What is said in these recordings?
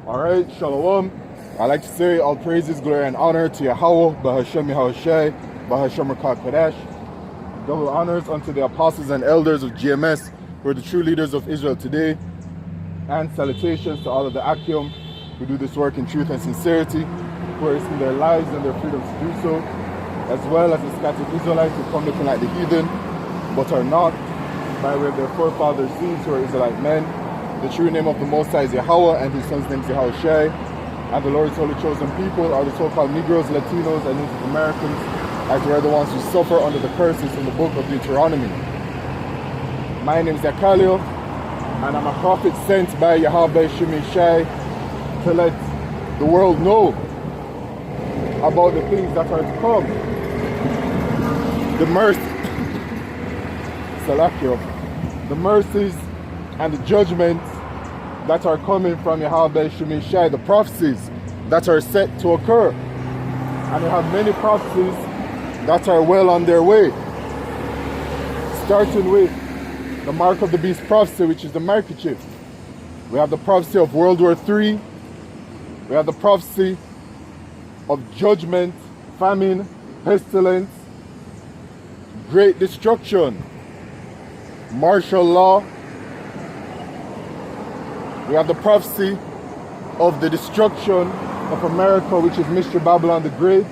Alright, Shalom. I like to say all praises, glory, and honor to Yahweh, Bahashem Yahushai, Bahashem Rakah Kodesh. Double honors unto the apostles and elders of GMS, who are the true leaders of Israel today. And salutations to all of the Akim who do this work in truth and sincerity, who are risking their lives and their freedoms to do so, as well as the scattered Israelites who come looking like the heathen, but are not, by way of their forefathers' deeds who are Israelite men. The true name of the Most High is Yahweh, and his son's name is Yahushai. And the Lord's holy chosen people are the so-called Negroes, Latinos, and Native Americans, as we are the ones who suffer under the curses in the book of Deuteronomy. My name is Yakalio, and I'm a prophet sent by Yahweh Shemeshai to let the world know about the things that are to come. The mercy, Salakio, the mercies and the judgments that are coming from Yahweh Shemeshai, the prophecies that are set to occur. And we have many prophecies that are well on their way. Starting with the mark of the beast prophecy, which is the microchip. We have the prophecy of World War III. We have the prophecy of judgment, famine, pestilence, great destruction, martial law. We have the prophecy of the destruction of America, which is Mystery Babylon the Great,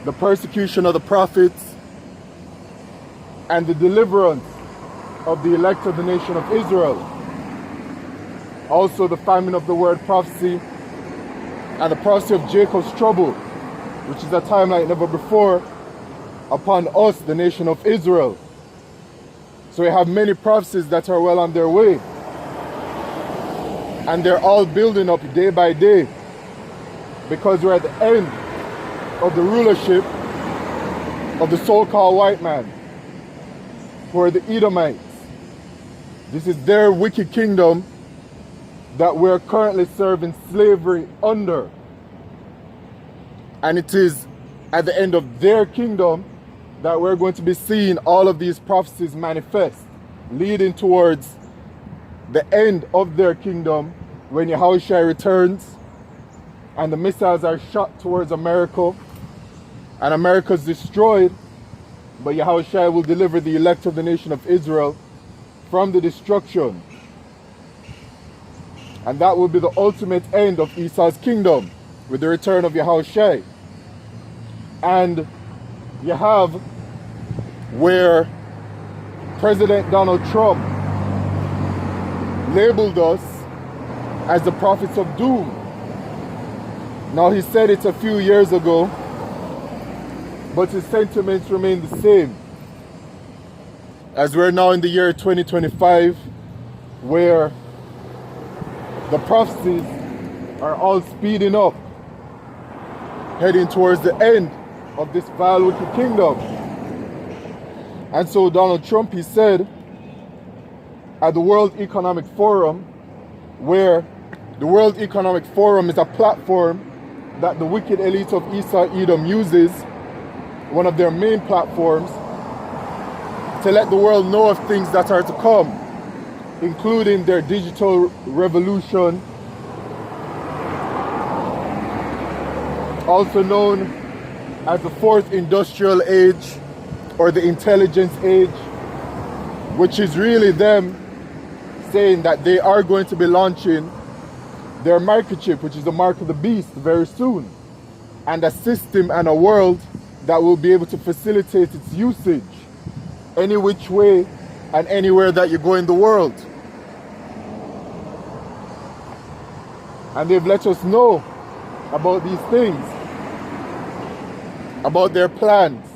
the persecution of the prophets, and the deliverance of the elect of the nation of Israel. Also the famine of the word prophecy, and the prophecy of Jacob's trouble, which is a time like never before upon us, the nation of Israel. So we have many prophecies that are well on their way. And they're all building up day by day, because we're at the end of the rulership of the so-called white man, who are the Edomites. This is their wicked kingdom that we're currently serving slavery under. And it is at the end of their kingdom that we're going to be seeing all of these prophecies manifest, leading towards the end of their kingdom, when Yahushua returns and the missiles are shot towards America and America is destroyed, but Yahushua will deliver the elect of the nation of Israel from the destruction. And that will be the ultimate end of Esau's kingdom, with the return of Yahushua. And you have where President Donald Trump labeled us as the prophets of doom. Now, he said it a few years ago, but his sentiments remain the same. As we're now in the year 2025, where the prophecies are all speeding up, heading towards the end of this vile wicked kingdom. And so Donald Trump, he said at the World Economic Forum, where the World Economic Forum is a platform that the wicked elite of Esau Edom uses, one of their main platforms, to let the world know of things that are to come, including their digital revolution, also known as the fourth industrial age or the intelligence age, which is really them saying that they are going to be launching their microchip, which is the mark of the beast, very soon, and a system and a world that will be able to facilitate its usage any which way and anywhere that you go in the world. And they've let us know about these things, about their plans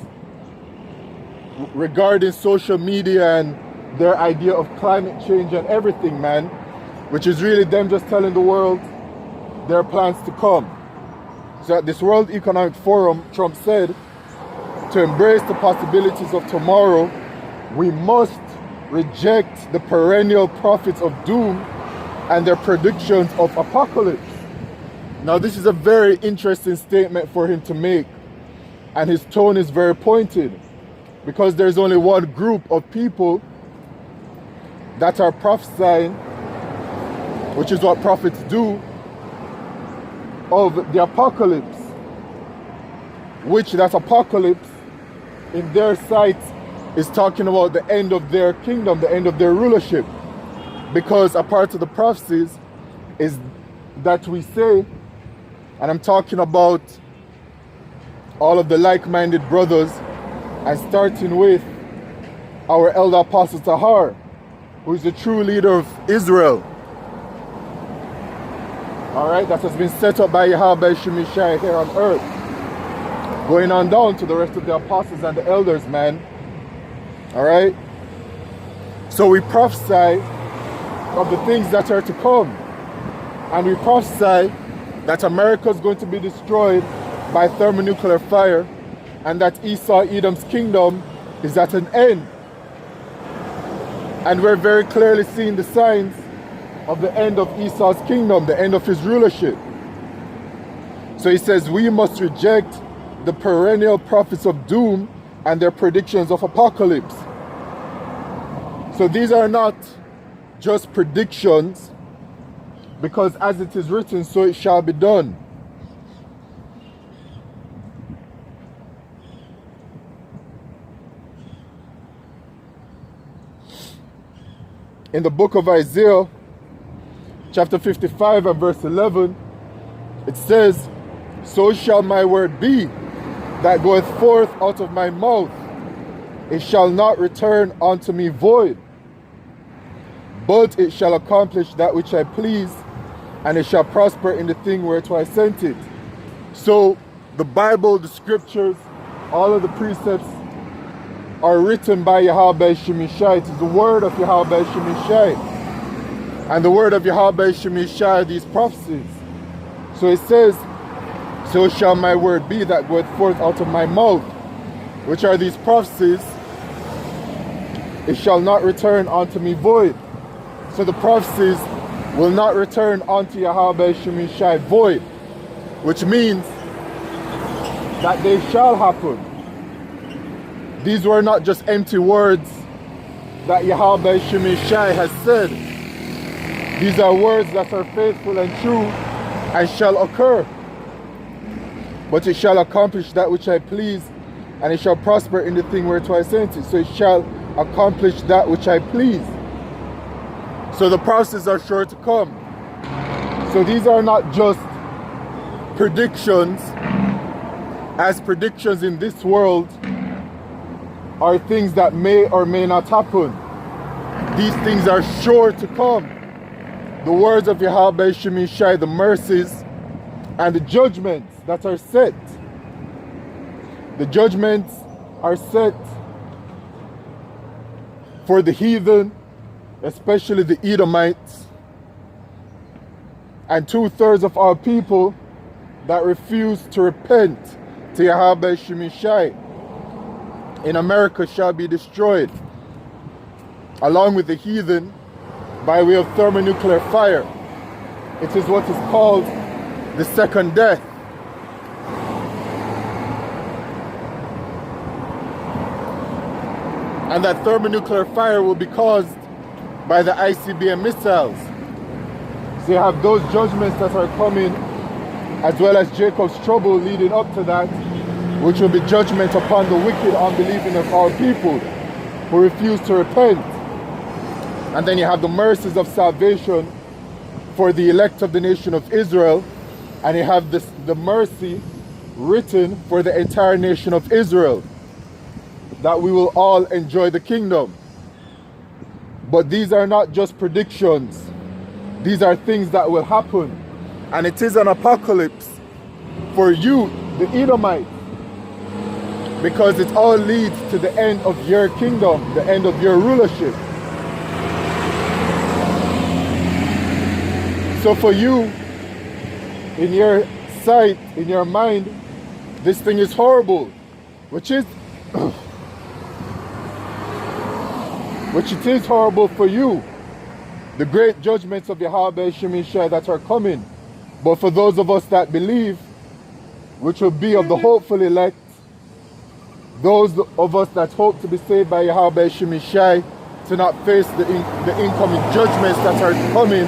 regarding social media and their idea of climate change and everything, man, which is really them just telling the world their plans to come. So at this World Economic Forum, Trump said, to embrace the possibilities of tomorrow, we must reject the perennial prophets of doom and their predictions of apocalypse. Now, this is a very interesting statement for him to make, and his tone is very pointed, because there's only one group of people that are prophesying, which is what prophets do, of the apocalypse, which that apocalypse in their sight is talking about the end of their kingdom, the end of their rulership. Because a part of the prophecies is that we say, and I'm talking about all of the like-minded brothers, and starting with our elder apostle Tahar, who is the true leader of Israel. Alright, that has been set up by Yahweh Shemishai here on earth. Going on down to the rest of the apostles and the elders, man. Alright? So we prophesy of the things that are to come. And we prophesy that America is going to be destroyed by thermonuclear fire, and that Esau, Edom's kingdom, is at an end. And we're very clearly seeing the signs of the end of Esau's kingdom, the end of his rulership. So he says we must reject the perennial prophets of doom and their predictions of apocalypse. So these are not just predictions, because as it is written, so it shall be done. In the book of Isaiah, chapter 55 and verse 11, it says, so shall my word be that goeth forth out of my mouth. It shall not return unto me void, but it shall accomplish that which I please, and it shall prosper in the thing whereto I sent it. So the Bible, the scriptures, all of the precepts are written by Yahweh Shemishai. It is the word of Yahweh Shemishai. And the word of Yahweh Shemishai are these prophecies. So it says, so shall my word be that goeth forth out of my mouth, which are these prophecies. It shall not return unto me void. So the prophecies will not return unto Yahweh Shemishai void, which means that they shall happen. These were not just empty words that Yahweh Shemishai has said. These are words that are faithful and true and shall occur. But it shall accomplish that which I please, and it shall prosper in the thing whereto I sent it. So it shall accomplish that which I please. So the prophecies are sure to come. So these are not just predictions, as predictions in this world are things that may or may not happen. These things are sure to come. The words of Yahweh Shemishai, the mercies and the judgments that are set. The judgments are set for the heathen, especially the Edomites, and 2/3 of our people that refuse to repent to Yahweh Shemishai in America shall be destroyed, along with the heathen, by way of thermonuclear fire. It is what is called the second death. And that thermonuclear fire will be caused by the ICBM missiles. So you have those judgments that are coming, as well as Jacob's trouble leading up to that, which will be judgment upon the wicked, unbelieving of our people who refuse to repent. And then you have the mercies of salvation for the elect of the nation of Israel, and you have the mercy written for the entire nation of Israel, that we will all enjoy the kingdom. But these are not just predictions. These are things that will happen. And it is an apocalypse for you, the Edomites, because it all leads to the end of your kingdom, the end of your rulership. So for you, in your sight, in your mind, this thing is horrible, which it is horrible for you, the great judgments of Yahweh Shemishai that are coming. But for those of us that believe, which will be of the hopeful elect, those of us that hope to be saved by Yahweh Shemishai, to not face the incoming judgments that are coming,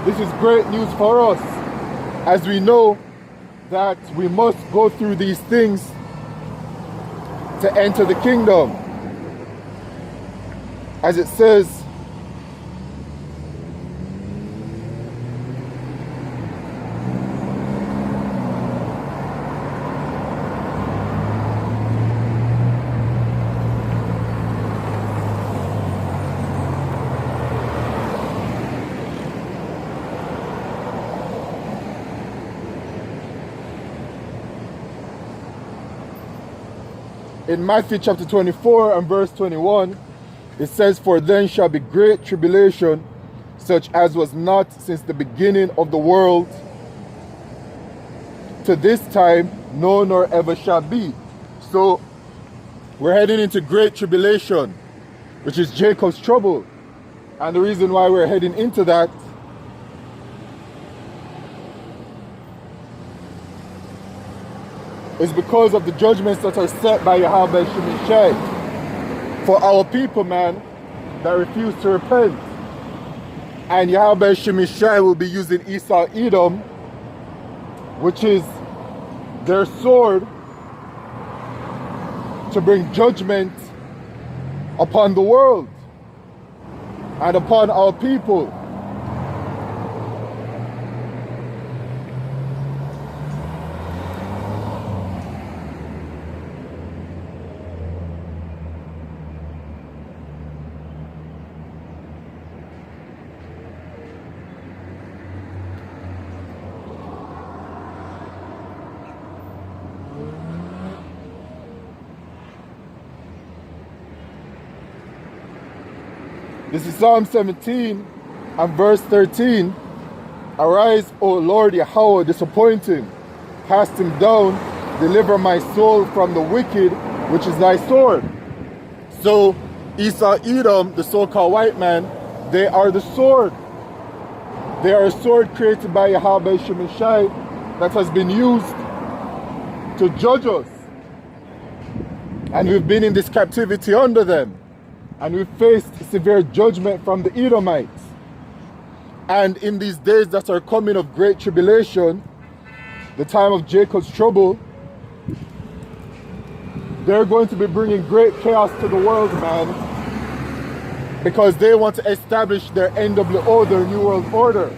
This is great news for us, as we know that we must go through these things to enter the kingdom. As it says, in Matthew chapter 24 and verse 21, it says, "For then shall be great tribulation, such as was not since the beginning of the world to this time, no nor ever shall be." So we're heading into great tribulation, which is Jacob's trouble. And the reason why we're heading into that is because of the judgments that are set by Yahweh Shemeshai for our people, man, that refuse to repent. And Yahweh Shemeshai will be using Esau Edom, which is their sword, to bring judgment upon the world and upon our people. This is Psalm 17 and verse 13. "Arise, O Lord Yahweh, disappoint him. Cast him down. Deliver my soul from the wicked, which is thy sword." So Esau Edom, the so-called white man, they are the sword. They are a sword created by Yahweh Shemeshai that has been used to judge us. And we've been in this captivity under them. And we faced severe judgment from the Edomites. And in these days that are coming of great tribulation, the time of Jacob's trouble, they're going to be bringing great chaos to the world, man, because they want to establish their NWO, their New World Order.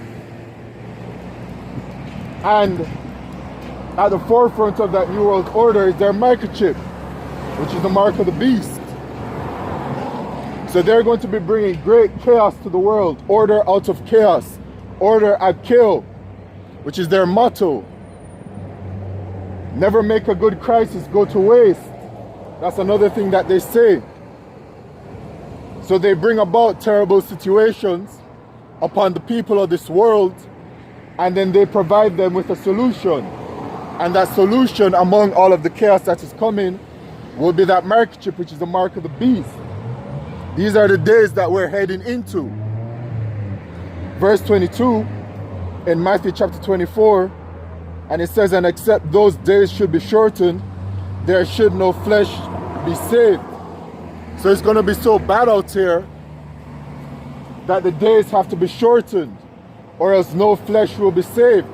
And at the forefront of that New World Order is their microchip, which is the mark of the beast. So they're going to be bringing great chaos to the world. Order out of chaos. Order at kill, which is their motto. Never make a good crisis go to waste. That's another thing that they say. So they bring about terrible situations upon the people of this world, and then they provide them with a solution. And that solution, among all of the chaos that is coming, will be that microchip, which is the mark of the beast. These are the days that we're heading into. Verse 22 in Matthew chapter 24, and it says, "And except those days should be shortened, there should no flesh be saved." So it's going to be so bad out here that the days have to be shortened, or else no flesh will be saved.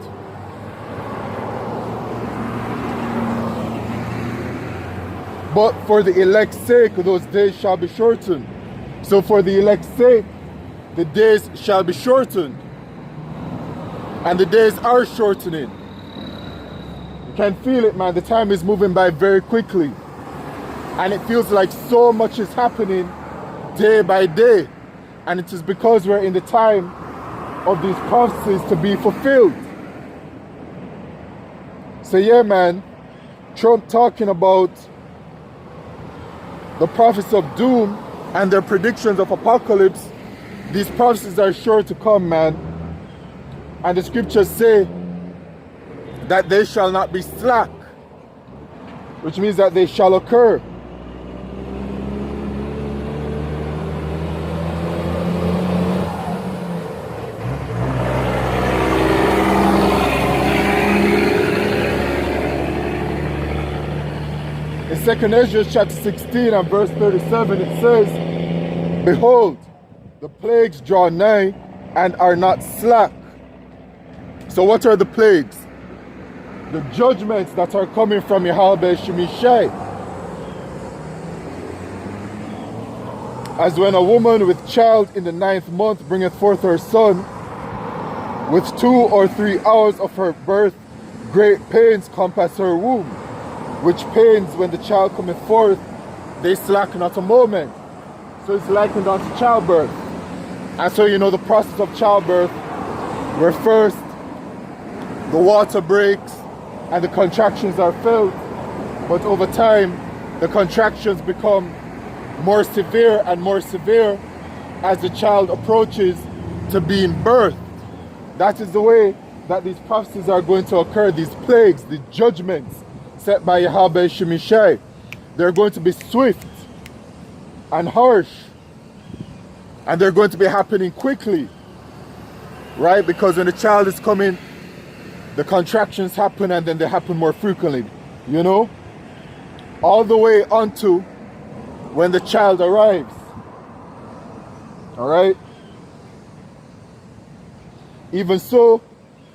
But for the elect's sake, those days shall be shortened. So for the elect's sake, the days shall be shortened. And the days are shortening. You can feel it, man. The time is moving by very quickly. And it feels like so much is happening day by day. And it is because we're in the time of these prophecies to be fulfilled. So yeah, man, Trump talking about the prophets of doom and their predictions of apocalypse, these prophecies are sure to come, man. And the scriptures say that they shall not be slack, which means that they shall occur. In 2 Ezra chapter 16 and verse 37, it says, "Behold, the plagues draw nigh and are not slack, So what are the plagues? The judgments that are coming from Yahweh Shemishai. As when a woman with child in the 9th month bringeth forth her son, with 2 or 3 hours of her birth, great pains compass her womb, which pains when the child cometh forth, they slack not a moment. So it's likened unto childbirth. And so you know the process of childbirth, where first the water breaks and the contractions are felt, but over time the contractions become more severe and more severe as the child approaches to being birthed. That is the way that these prophecies are going to occur, these plagues, the judgments set by Yahweh Shemishai. They're going to be swift and harsh, and they're going to be happening quickly, right? Because when the child is coming, the contractions happen, and then they happen more frequently, you know, all the way unto when the child arrives. All right? Even so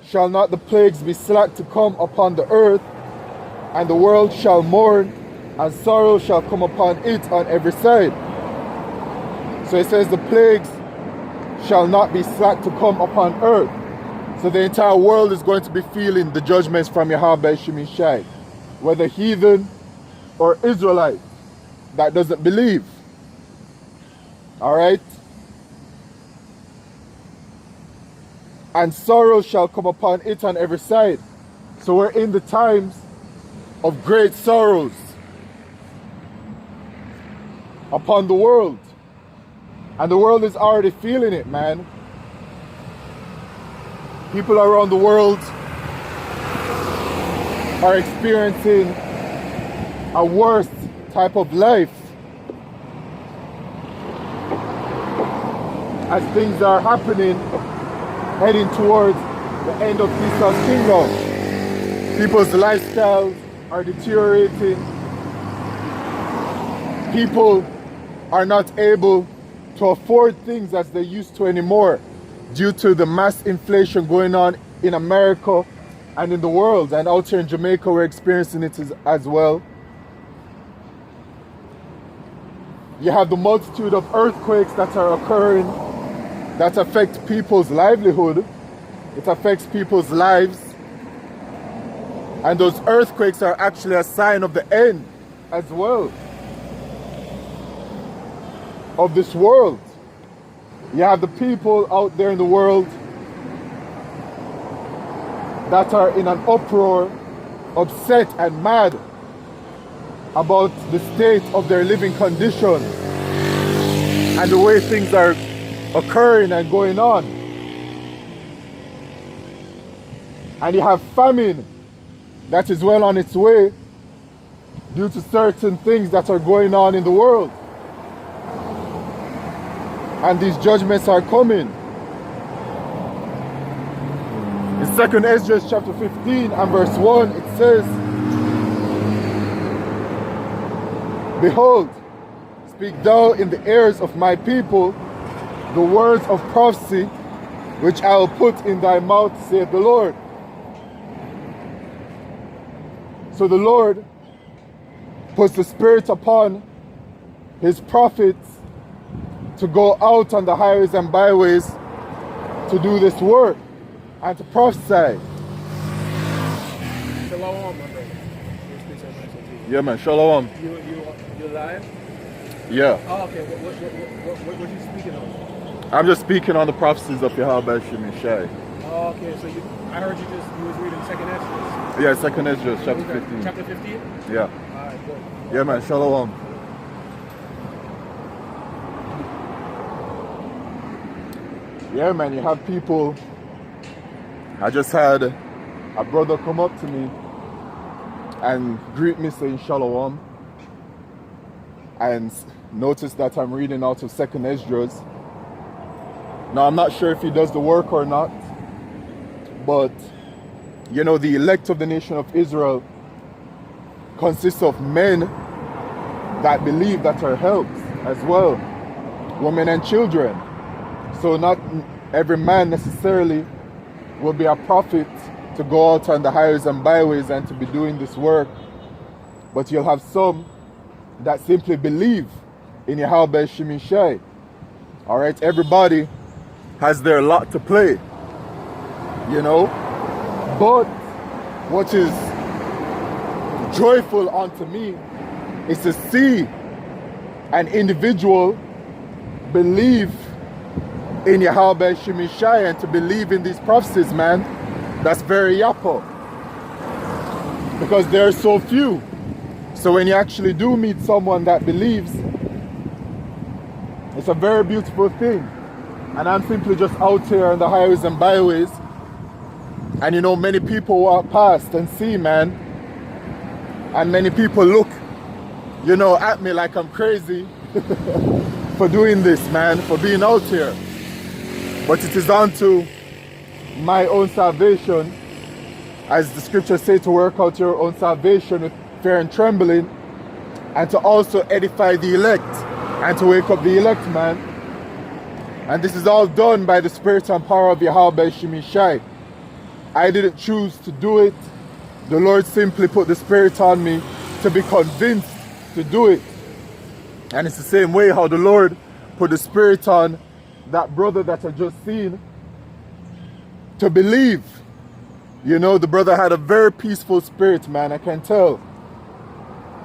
shall not the plagues be slack to come upon the earth, and the world shall mourn, and sorrow shall come upon it on every side. So it says the plagues shall not be slack to come upon earth. So the entire world is going to be feeling the judgments from Yahweh Shemishai, whether heathen or Israelite that doesn't believe. All right? And sorrow shall come upon it on every side. So we're in the times of great sorrows upon the world. And the world is already feeling it, man. People around the world are experiencing a worse type of life as things are happening, heading towards the end of Esau's kingdom. People's lifestyles are deteriorating. People are not able to afford things as they used to anymore due to the mass inflation going on in America and in the world. And out here in Jamaica, we're experiencing it as well. You have the multitude of earthquakes that are occurring that affect people's livelihood. It affects people's lives. And those earthquakes are actually a sign of the end as well of this world. You have the people out there in the world that are in an uproar, upset and mad about the state of their living conditions and the way things are occurring and going on. And you have famine that is well on its way due to certain things that are going on in the world. And these judgments are coming. In 2nd Ezra chapter 15 and verse 1, it says, Behold, speak thou in the ears of my people the words of prophecy which I will put in thy mouth, saith the Lord. So the Lord puts the Spirit upon his prophets to go out on the highways and byways to do this work and to prophesy. Shalom, my brother. Yeah, man, shalom. You live? Yeah. Oh, okay. What are you speaking on? I'm just speaking on the prophecies of Yahweh Shemishai. Oh, okay. So I heard you was reading 2nd Ezra. Yeah, 2nd Ezra chapter 15. Chapter 15? Yeah. All right, good. Yeah, man, shalom. Yeah, man, you have people. I just had a brother come up to me and greet me saying shalom, and notice that I'm reading out of 2nd Esdras. Now, I'm not sure if he does the work or not, but you know, the elect of the nation of Israel consists of men that believe, that are helped as well, women and children. So not every man necessarily will be a prophet to go out on the highways and byways and to be doing this work. But you'll have some that simply believe in Yahweh Shemishai. All right, everybody has their lot to play, you know. But what is joyful unto me is to see an individual believe in Yahweh Shemishai and to believe in these prophecies, man. That's very yappo. Because there are so few. So when you actually do meet someone that believes, it's a very beautiful thing. And I'm simply just out here on the highways and byways. And you know, many people walk past and see, man. And many people look, you know, at me like I'm crazy for doing this, man, for being out here. But it is unto my own salvation, as the scriptures say, to work out your own salvation with fear and trembling, and to also edify the elect, and to wake up the elect, man. And this is all done by the spirit and power of Yahweh Shemishai. I didn't choose to do it. The Lord simply put the spirit on me to be convinced to do it. And it's the same way how the Lord put the spirit on that brother that I just seen to believe. You know, the brother had a very peaceful spirit, man, I can tell.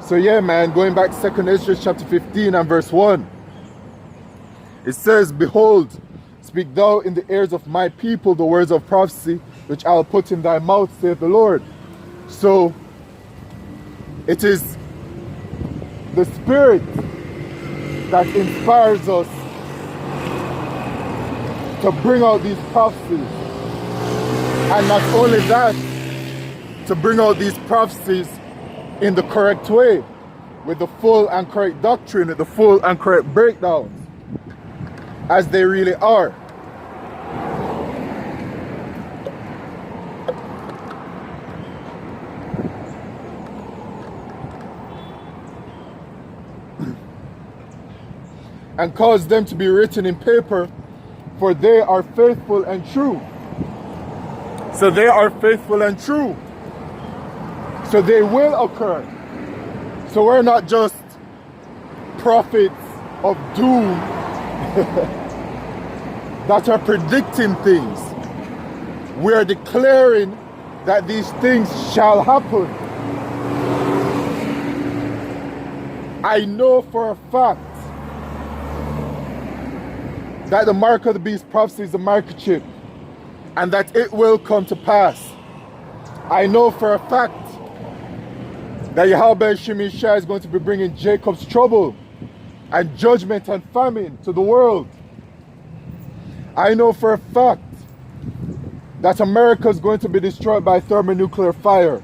So yeah, man, going back to 2 Ezra chapter 15 and verse 1. It says, "Behold, speak thou in the ears of my people the words of prophecy, which I'll put in thy mouth, saith the Lord." So, it is the Spirit that inspires us to bring out these prophecies. And not only that, to bring out these prophecies in the correct way, with the full and correct doctrine, with the full and correct breakdowns, as they really are. And cause them to be written in paper, for they are faithful and true. So they are faithful and true. So they will occur. So we're not just prophets of doom that are predicting things. We are declaring that these things shall happen. I know for a fact that the mark of the beast prophecy is the microchip, and that it will come to pass. I know for a fact that Yahweh Shemishai is going to be bringing Jacob's trouble and judgment and famine to the world. I know for a fact that America is going to be destroyed by thermonuclear fire.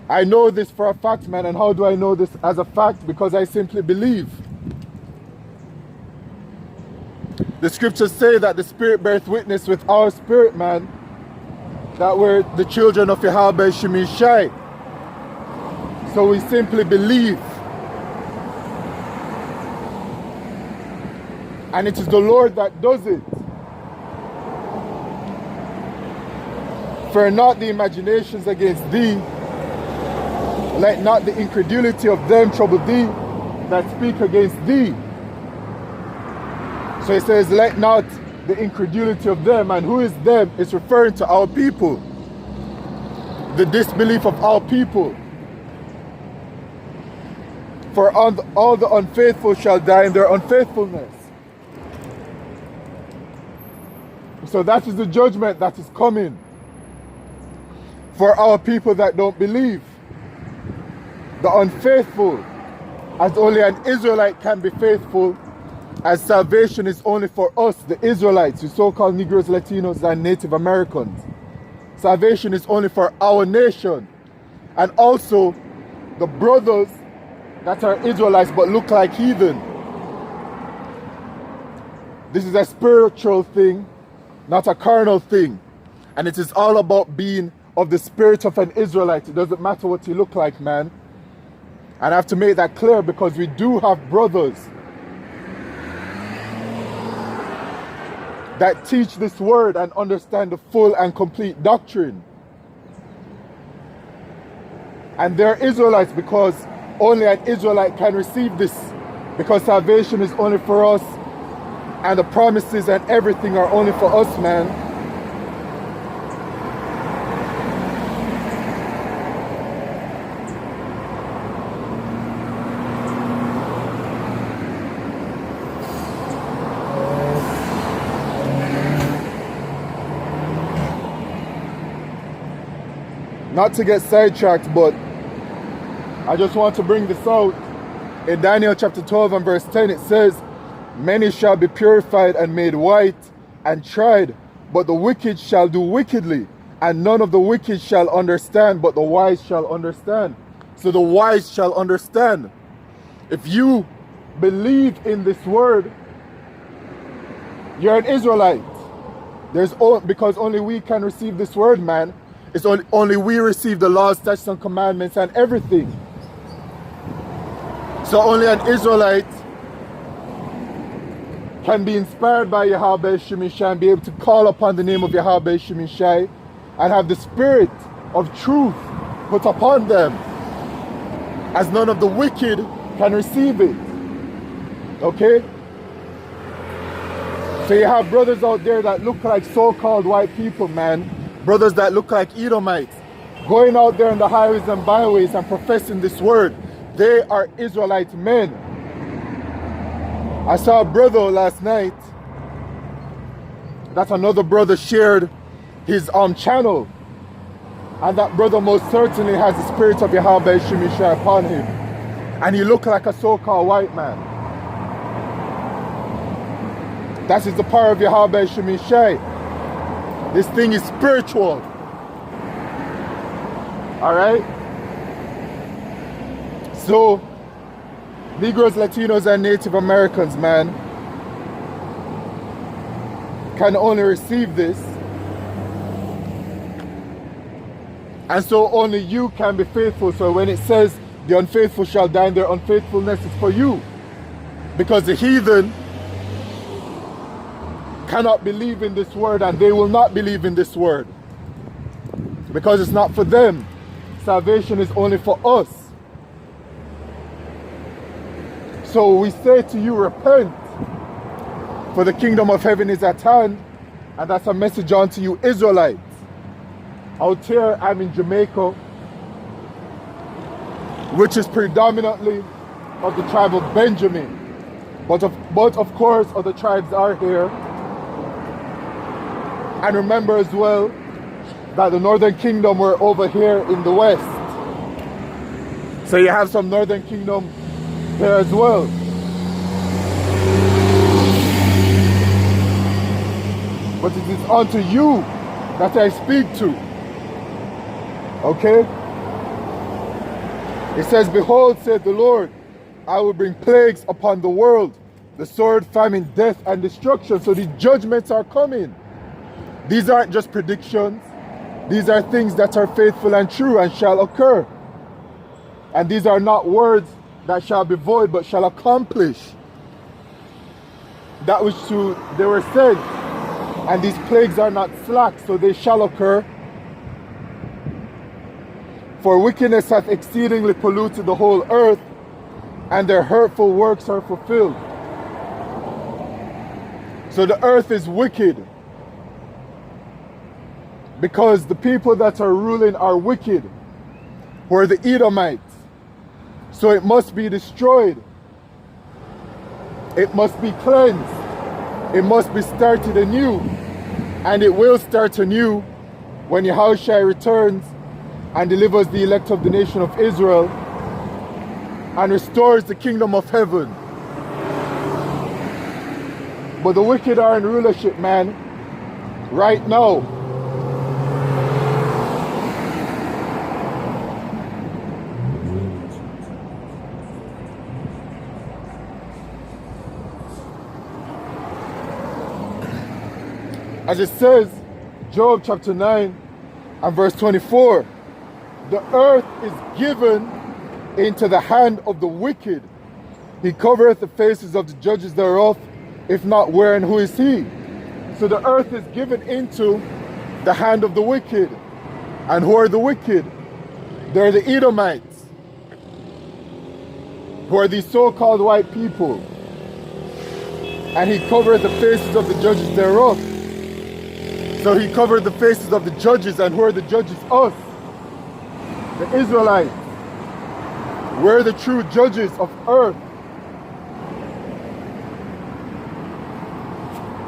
I know this for a fact, man. And how do I know this as a fact? Because I simply believe. The scriptures say that the Spirit beareth witness with our spirit, man, that we're the children of Yahweh Shemishai. So we simply believe. And it is the Lord that does it. Fear not the imaginations against thee. Let not the incredulity of them trouble thee that speak against thee. So it says, let not the incredulity of them. And who is them? It's referring to our people. The disbelief of our people. For all the unfaithful shall die in their unfaithfulness. So that is the judgment that is coming for our people that don't believe. The unfaithful, as only an Israelite can be faithful, as salvation is only for us, the Israelites, the so-called Negroes, Latinos, and Native Americans. Salvation is only for our nation. And also the brothers that are Israelites but look like heathen. This is a spiritual thing, not a carnal thing. And it is all about being of the spirit of an Israelite. It doesn't matter what you look like, man. And I have to make that clear because we do have brothers that teach this word and understand the full and complete doctrine. And they're Israelites because only an Israelite can receive this, because salvation is only for us and the promises and everything are only for us, man. Not to get sidetracked, but I just want to bring this out. In Daniel chapter 12 and verse 10, it says, many shall be purified and made white and tried, but the wicked shall do wickedly, and none of the wicked shall understand, but the wise shall understand. So the wise shall understand. If you believe in this word, you're an Israelite. Because only we can receive this word, man. It's only we receive the laws, statutes, and commandments and everything. So only an Israelite can be inspired by Yahweh Shemishai and be able to call upon the name of Yahweh Shemishai and have the spirit of truth put upon them, as none of the wicked can receive it. Okay? So you have brothers out there that look like so-called white people, man. Brothers that look like Edomites, going out there on the highways and byways and professing this word. They are Israelite men. I saw a brother last night that another brother shared his channel, and that brother most certainly has the spirit of Yahweh Shemishai upon him, and he looked like a so-called white man. That is the power of Yahweh Shemishai. This thing is spiritual. Alright? So, Negroes, Latinos, and Native Americans, man, can only receive this. And so only you can be faithful. So when it says the unfaithful shall die in their unfaithfulness, it's for you. Because the heathen cannot believe in this word, and they will not believe in this word because it's not for them. Salvation is only for us. So we say to you, repent, for the kingdom of heaven is at hand. And that's a message unto you Israelites. Out here I'm in Jamaica, which is predominantly of the tribe of Benjamin, but of course other tribes are here. And remember as well that the northern kingdom were over here in the west. So you have some northern kingdom here as well. But it is unto you that I speak to. Okay? It says, behold, saith the Lord, I will bring plagues upon the world, the sword, famine, death, and destruction. So these judgments are coming. These aren't just predictions. These are things that are faithful and true and shall occur. And these are not words that shall be void, but shall accomplish that which they were said. And these plagues are not slack, so they shall occur. For wickedness hath exceedingly polluted the whole earth, and their hurtful works are fulfilled. So the earth is wicked, because the people that are ruling are wicked, who are the Edomites. So it must be destroyed. It must be cleansed. It must be started anew. And it will start anew when Yahushua returns and delivers the elect of the nation of Israel and restores the kingdom of heaven. But the wicked are in rulership, man, right now. As it says, Job chapter 9 and verse 24, the earth is given into the hand of the wicked. He covereth the faces of the judges thereof. If not, where and who is he? So the earth is given into the hand of the wicked. And who are the wicked? They're the Edomites, who are these so-called white people. And he covered the faces of the judges thereof. So he covered the faces of the judges. And who are the judges? Us, the Israelites. We're the true judges of earth.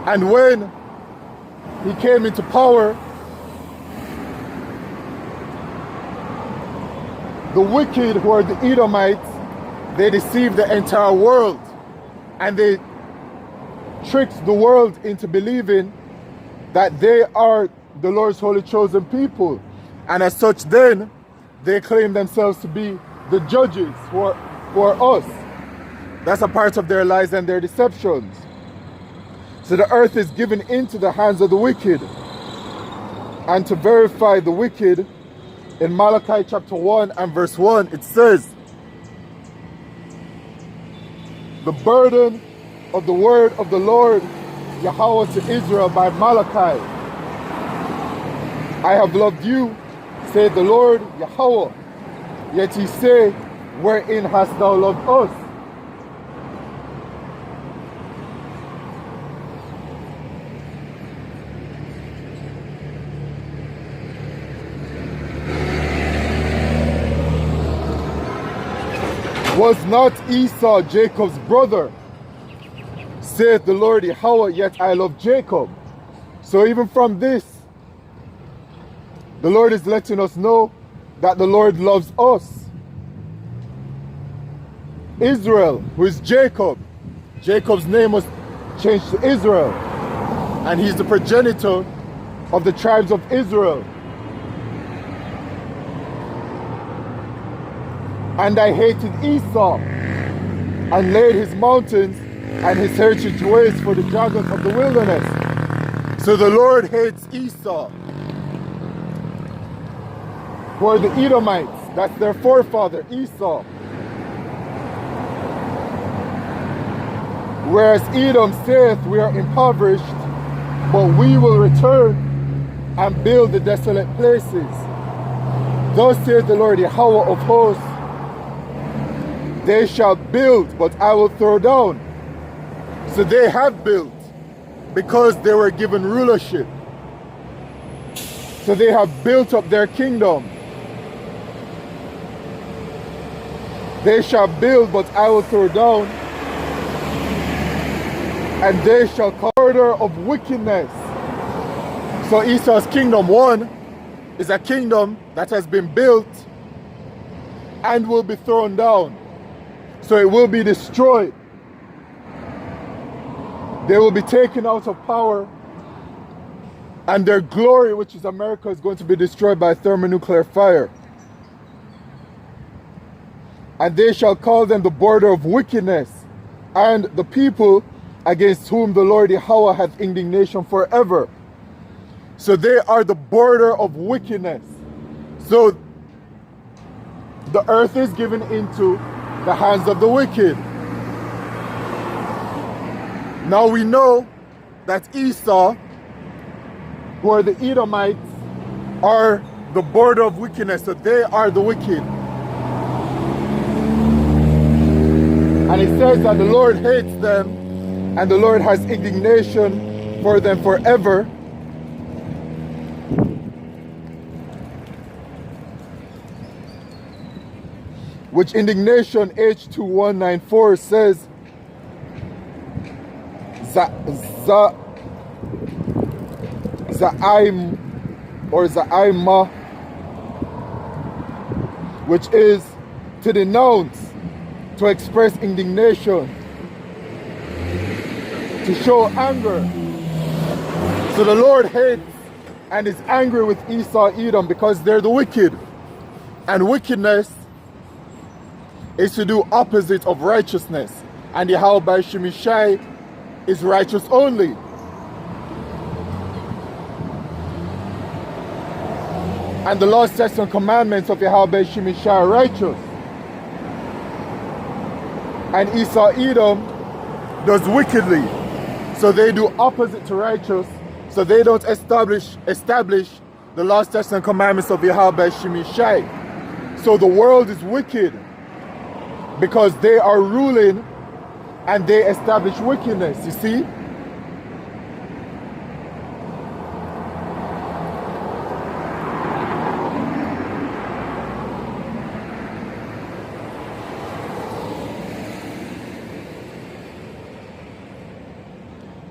And when he came into power, the wicked, who are the Edomites, they deceived the entire world. And they tricked the world into believing that they are the Lord's holy chosen people. And as such, then, they claim themselves to be the judges for us. That's a part of their lies and their deceptions. So the earth is given into the hands of the wicked. And to verify the wicked, in Malachi chapter 1 and verse 1, it says, the burden of the word of the Lord Yahweh to Israel by Malachi. I have loved you, said the Lord Yahweh. Yet ye say, wherein hast thou loved us? Was not Esau Jacob's brother? Saith the Lord Yahweh, yet I love Jacob. So even from this, the Lord is letting us know that the Lord loves us. Israel, who is Jacob. Jacob's name was changed to Israel. And he's the progenitor of the tribes of Israel. And I hated Esau, and laid his mountains and his heritage ways for the dragons of the wilderness. So the Lord hates Esau, who are the Edomites. That's their forefather, Esau. Whereas Edom saith, we are impoverished, but we will return and build the desolate places. Thus saith the Lord Yahweh of hosts, they shall build, but I will throw down. So they have built because they were given rulership. So they have built up their kingdom. They shall build, but I will throw down. And they shall call order of wickedness. So Esau's kingdom, one, is a kingdom that has been built and will be thrown down. So it will be destroyed. They will be taken out of power. And their glory, which is America, is going to be destroyed by thermonuclear fire. And they shall call them the border of wickedness, and the people against whom the Lord Yahweh hath indignation forever. So they are the border of wickedness. So the earth is given into the hands of the wicked. Now we know that Esau, who are the Edomites, are the border of wickedness. So they are the wicked. And it says that the Lord hates them, and the Lord has indignation for them forever. Which indignation, H2194 says, Za'im or Za'ima, which is to denounce, to express indignation, to show anger. So the Lord hates and is angry with Esau, Edom, because they're the wicked. And wickedness is to do opposite of righteousness. And Yahweh by Shemishai is righteous only. And the law, statutes, and commandments of Yahweh by Shemishai are righteous. And Esau, Edom does wickedly. So they do opposite to righteous So they don't establish the law, statutes, and commandments of Yahweh Shemishai. So the world is wicked because they are ruling and they establish wickedness, you see?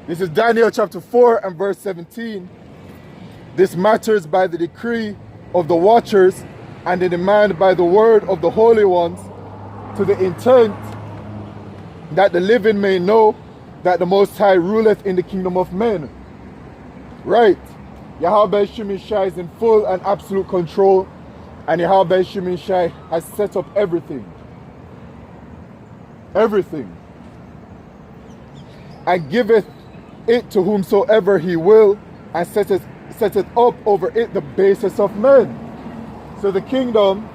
This is Daniel chapter 4 and verse 17. This matters by the decree of the watchers and the demand by the word of the holy ones, to the intent that the living may know that the Most High ruleth in the kingdom of men. Right. Yahweh Shemishai is in full and absolute control, and Yahweh Shemishai has set up everything. Everything. And giveth it to whomsoever he will, and setteth up over it the basis of men. So the kingdom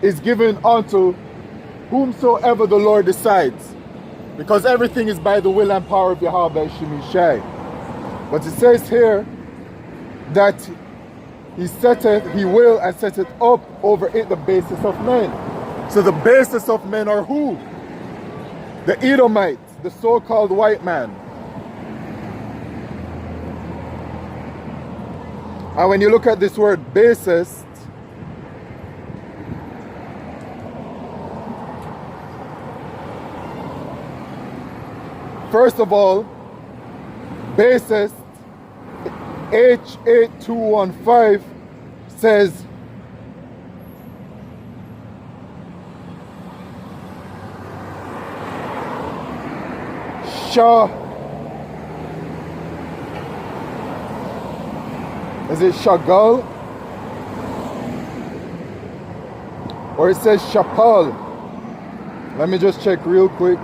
is given unto whomsoever the Lord decides, because everything is by the will and power of Yahweh Shemishai. But it says here that he will and setteth up over it the basis of men. So the basis of men are who? The Edomites, the so-called white man. And when you look at this word basis, first of all, basis H8215 says is it Shagal? Or it says Shapal? Let me just check real quick.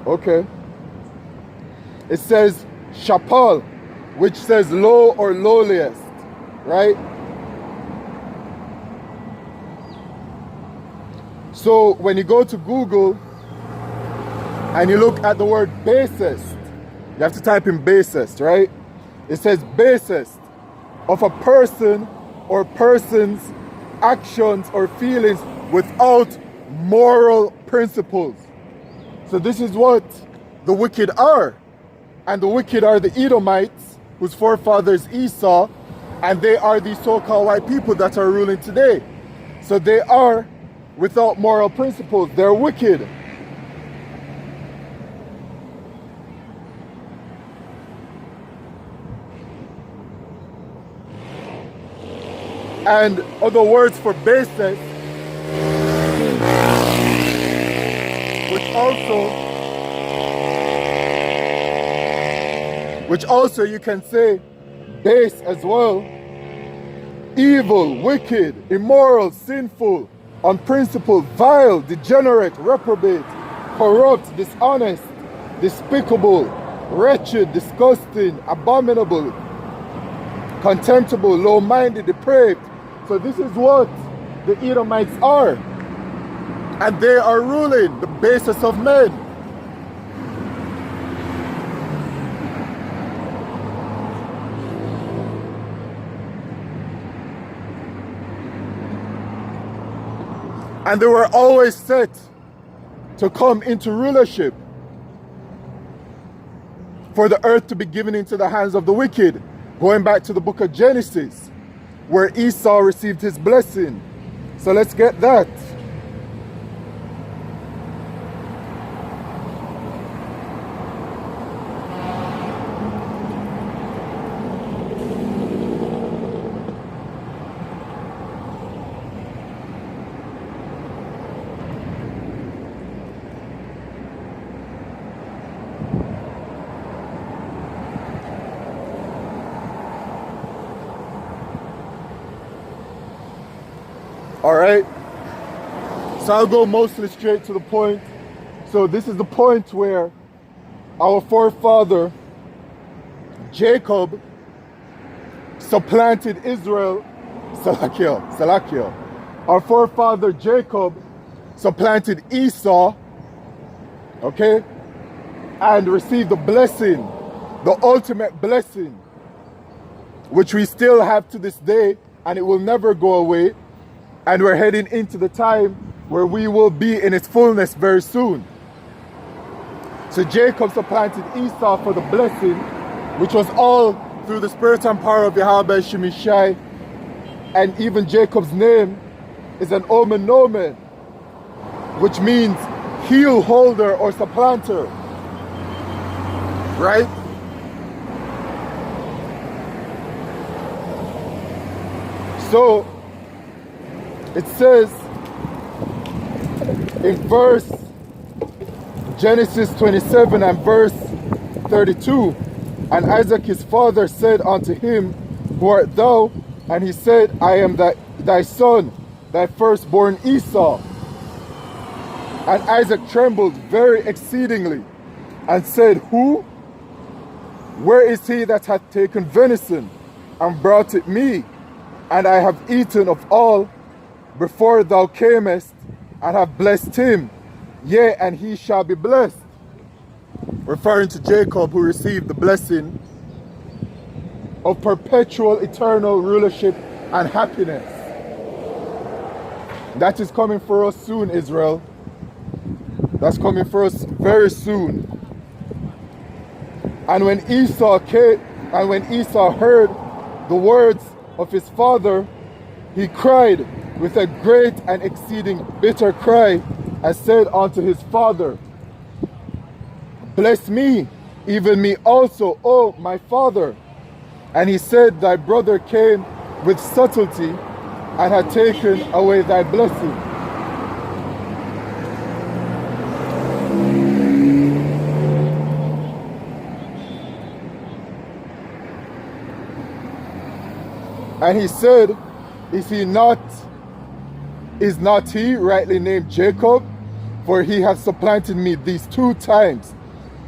Okay. It says Shapal, which says low or lowliest, right? So when you go to Google and you look at the word basis, you have to type in basis, right? It says basis of a person or persons, actions or feelings without moral principles. So this is what the wicked are. And the wicked are the Edomites, whose forefathers Esau, and they are the so-called white people that are ruling today. So they are without moral principles. They're wicked. And other words for basis, which also you can say base as well. Evil, wicked, immoral, sinful, unprincipled, vile, degenerate, reprobate, corrupt, dishonest, despicable, wretched, disgusting, abominable, contemptible, low-minded, depraved. So this is what the Edomites are. And they are ruling the basis of men. And they were always set to come into rulership, for the earth to be given into the hands of the wicked. Going back to the book of Genesis, where Esau received his blessing. So let's get that. All right, so I'll go mostly straight to the point. So this is the point where our forefather Jacob supplanted Israel, Salakia, our forefather Jacob supplanted Esau, okay, and received the blessing, the ultimate blessing, which we still have to this day, and it will never go away. And we're heading into the time where we will be in its fullness very soon. So Jacob supplanted Esau for the blessing, which was all through the spirit and power of Yahweh Shemishai. And even Jacob's name is an omen nomen, which means heel holder or supplanter, right? So it says in verse Genesis 27 and verse 32, and Isaac his father said unto him, Who art thou? And he said, I am thy son, thy firstborn Esau. And Isaac trembled very exceedingly, and said, Who? Where is he that hath taken venison, and brought it me? And I have eaten of all before thou camest, and have blessed him. Yea, and he shall be blessed. Referring to Jacob, who received the blessing of perpetual eternal rulership and happiness. That is coming for us soon, Israel. That's coming for us very soon. And when Esau heard the words of his father, he cried with a great and exceeding bitter cry, and said unto his father, Bless me, even me also, O my father. And he said, Thy brother came with subtlety, and had taken away thy blessing. And he said, Is not he rightly named Jacob? For he hath supplanted me these 2 times.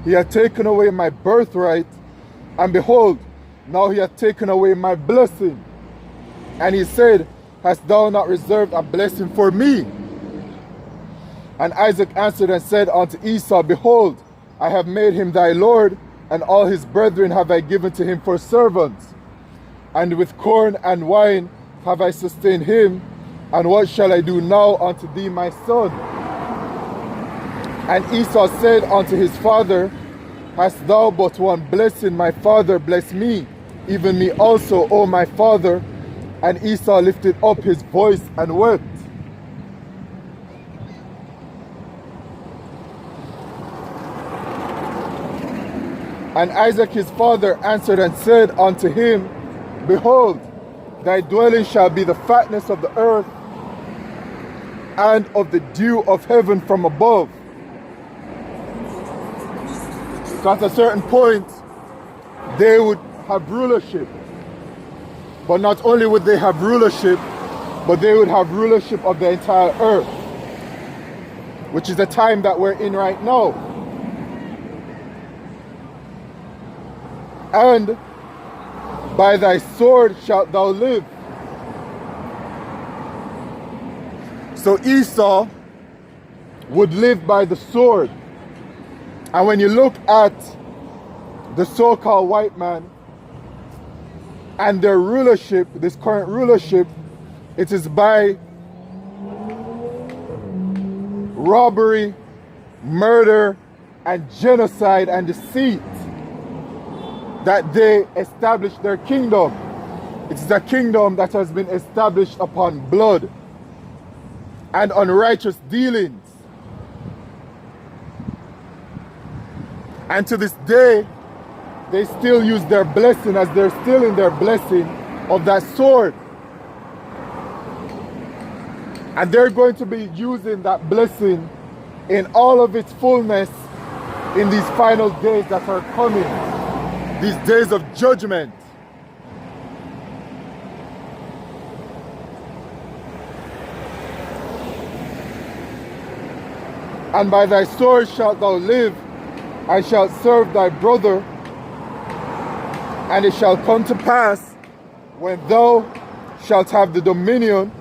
He hath taken away my birthright, and behold, now he hath taken away my blessing. And he said, Hast thou not reserved a blessing for me? And Isaac answered and said unto Esau, Behold, I have made him thy lord, and all his brethren have I given to him for servants. And with corn and wine have I sustained him, and what shall I do now unto thee, my son? And Esau said unto his father, Hast thou but one blessing, my father? Bless me, even me also, O my father. And Esau lifted up his voice and wept. And Isaac his father answered and said unto him, Behold, thy dwelling shall be the fatness of the earth, and of the dew of heaven from above. So at a certain point, they would have rulership. But not only would they have rulership, but they would have rulership of the entire earth, which is the time that we're in right now. And by thy sword shalt thou live. So Esau would live by the sword. And when you look at the so-called white man and their rulership, this current rulership, it is by robbery, murder, and genocide and deceit that they established their kingdom. It is a kingdom that has been established upon blood and unrighteous dealings. And to this day, they still use their blessing, as they're still in their blessing of that sword. And they're going to be using that blessing in all of its fullness in these final days that are coming, these days of judgment. And by thy sword shalt thou live, and shalt serve thy brother. And it shall come to pass, when thou shalt have the dominion,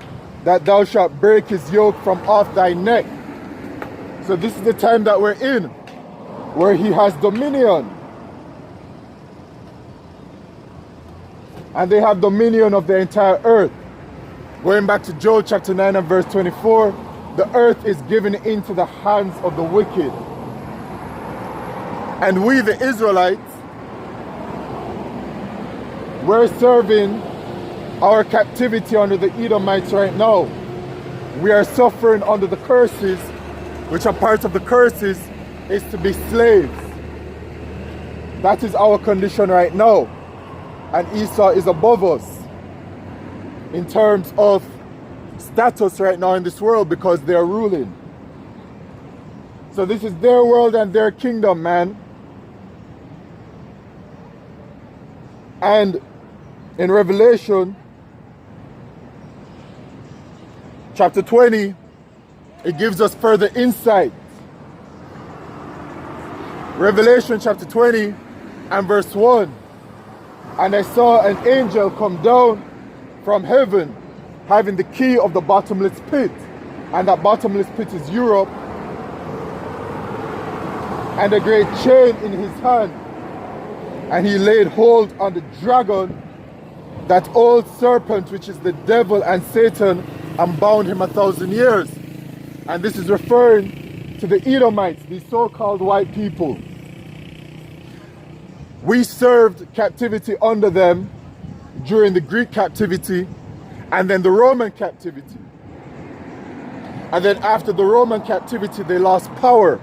that thou shalt break his yoke from off thy neck. So this is the time that we're in, where he has dominion. And they have dominion of the entire earth. Going back to Joel chapter 9 and verse 24, the earth is given into the hands of the wicked. And we, the Israelites, we're serving our captivity under the Edomites right now. We are suffering under the curses, which are part of the curses is to be slaves. That is our condition right now. And Esau is above us in terms of status right now in this world because they are ruling. So this is their world and their kingdom, man. And in Revelation chapter 20, it gives us further insight. Revelation chapter 20 and verse 1. And I saw an angel come down from heaven, having the key of the bottomless pit. And that bottomless pit is Europe. And a great chain in his hand. And he laid hold on the dragon, that old serpent, which is the devil and Satan, and bound him 1,000 years. And this is referring to the Edomites, these so-called white people. We served captivity under them during the Greek captivity and then the Roman captivity. And then after the Roman captivity, they lost power.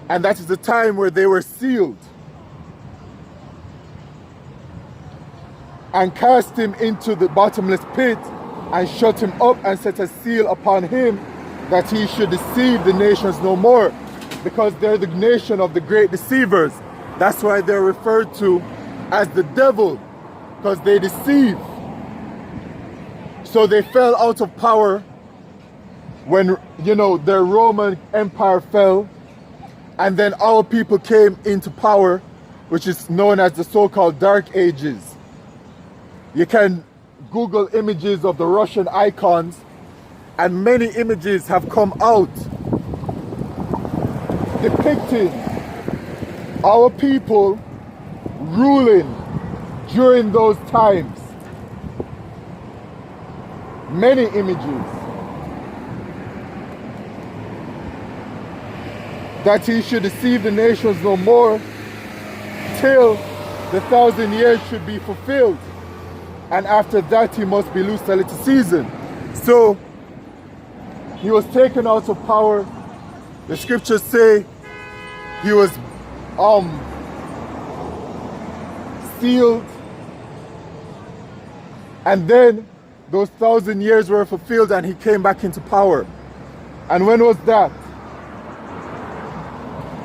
And that is the time where they were sealed and cast him into the bottomless pit and shut him up and set a seal upon him that he should deceive the nations no more, because they're the nation of the great deceivers. That's why they're referred to as the devil, because they deceive. So they fell out of power when, their Roman Empire fell, and then our people came into power, which is known as the so-called Dark Ages. You can Google images of the Russian icons, and many images have come out depicting our people ruling during those times. Many images. That he should deceive the nations no more till the 1,000 years should be fulfilled. And after that he must be loosed a little season. So he was taken out of power. The scriptures say he was sealed, and then those 1,000 years were fulfilled and he came back into power. And when was that?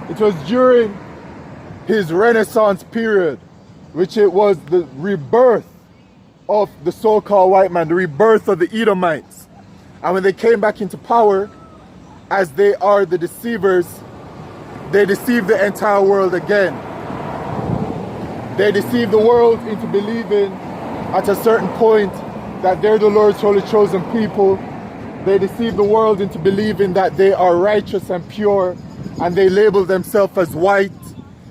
It was during his Renaissance period, which it was the rebirth of the so-called white man, the rebirth of the Edomites. And when they came back into power, as they are the deceivers, they deceived the entire world again. They deceived the world into believing at a certain point that they're the Lord's holy chosen people. They deceived the world into believing that they are righteous and pure, and they label themselves as white.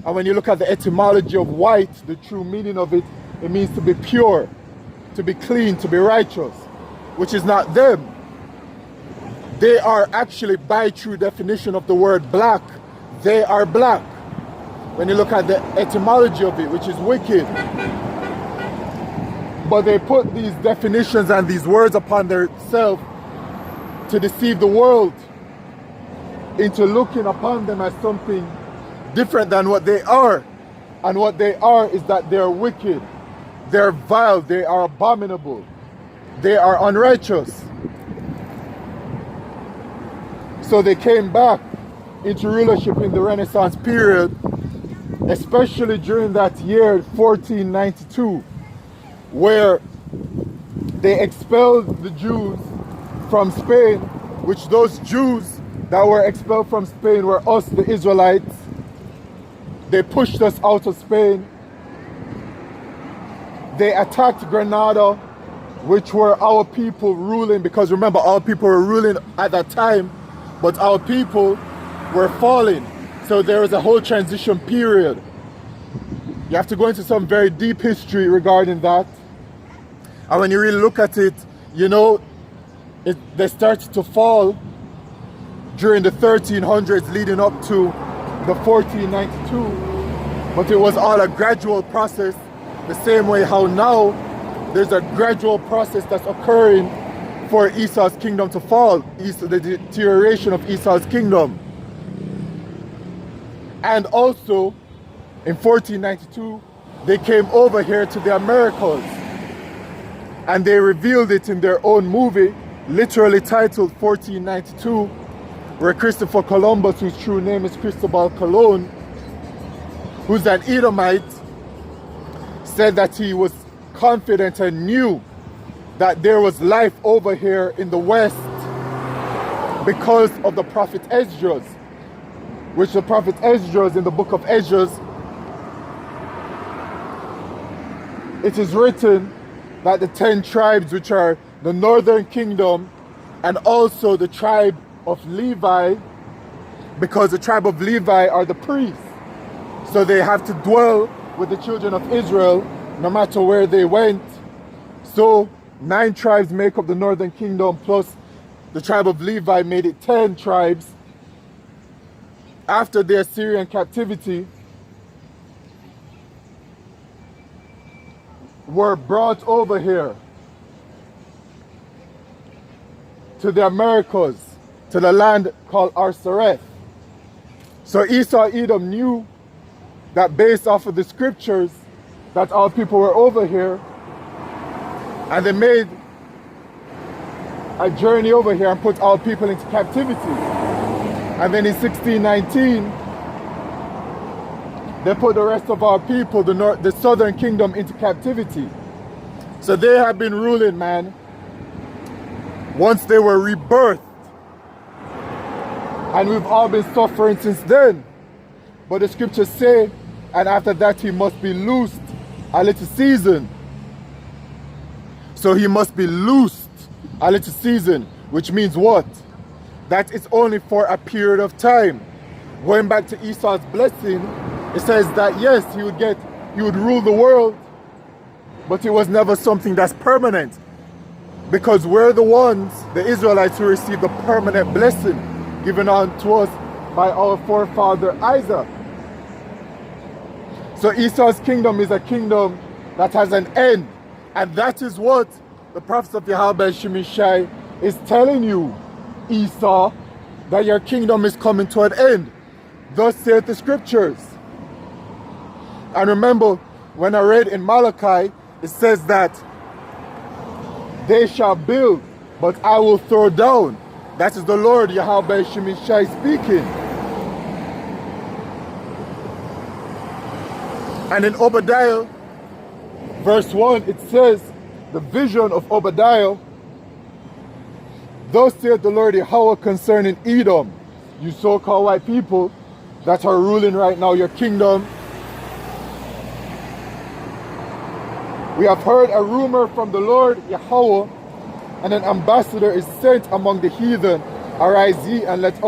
And when you look at the etymology of white, the true meaning of it, it means to be pure, to be clean, to be righteous, which is not them. They are actually, by true definition of the word black, they are black. When you look at the etymology of it, which is wicked. But they put these definitions and these words upon themselves to deceive the world into looking upon them as something different than what they are. And what they are is that they are wicked, they are vile, they are abominable, they are unrighteous. So they came back into rulership in the Renaissance period, especially during that year 1492, where they expelled the Jews from Spain, which those Jews that were expelled from Spain were us, the Israelites. They pushed us out of Spain. They attacked Granada which were our people ruling, because remember, our people were ruling at that time, but our people were falling. So there was a whole transition period. You have to go into some very deep history regarding that. And when you really look at it, you know, they started to fall during the 1300s leading up to the 1492. But it was all a gradual process, the same way how now there's a gradual process that's occurring for Esau's kingdom to fall, the deterioration of Esau's kingdom. And also, in 1492, they came over here to the Americas, and they revealed it in their own movie, literally titled 1492, where Christopher Columbus, whose true name is Cristobal Colon, who's an Edomite, said that he was confident and knew that there was life over here in the West because of the prophet Esdras, which the prophet Esdras, in the book of Esdras, it is written that the 10 tribes, which are the northern kingdom and also the tribe of Levi, because the tribe of Levi are the priests, so they have to dwell with the children of Israel no matter where they went. So 9 tribes make up the northern kingdom, plus the tribe of Levi made it 10 tribes. After the Assyrian captivity, were brought over here to the Americas, to the land called Arsareth. So Esau Edom knew that based off of the scriptures that our people were over here, and they made a journey over here and put our people into captivity. And then in 1619, they put the rest of our people, the southern kingdom, into captivity. So they have been ruling, man, once they were rebirthed. And we've all been suffering since then. But the scriptures say, and after that he must be loosed a little season. So he must be loosed a little season, which means what? That it's only for a period of time. Going back to Esau's blessing, it says that yes, he would rule the world, but it was never something that's permanent. Because we're the ones, the Israelites, who received the permanent blessing given unto us by our forefather Isaac. So Esau's kingdom is a kingdom that has an end. And that is what the prophets of Yahweh Shemishai is telling you, Esau, that your kingdom is coming to an end. Thus saith the scriptures. And remember, when I read in Malachi, it says that they shall build, but I will throw down. That is the Lord Yahweh Shemishai speaking. And in Obadiah, verse 1, it says, the vision of Obadiah, thus saith the Lord Yahweh concerning Edom, you so-called white people that are ruling right now your kingdom. We have heard a rumor from the Lord Yahweh, and an ambassador is sent among the heathen. Arise ye, and let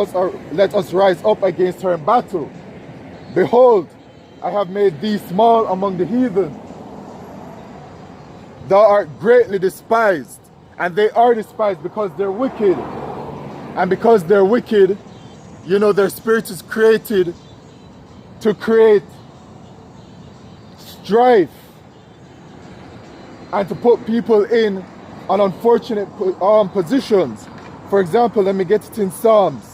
us rise up against her in battle. Behold, I have made thee small among the heathen. Thou art greatly despised. And they are despised because they're wicked. And because they're wicked, you know, their spirit is created to create strife and to put people in on unfortunate positions. For example, let me get it in Psalms.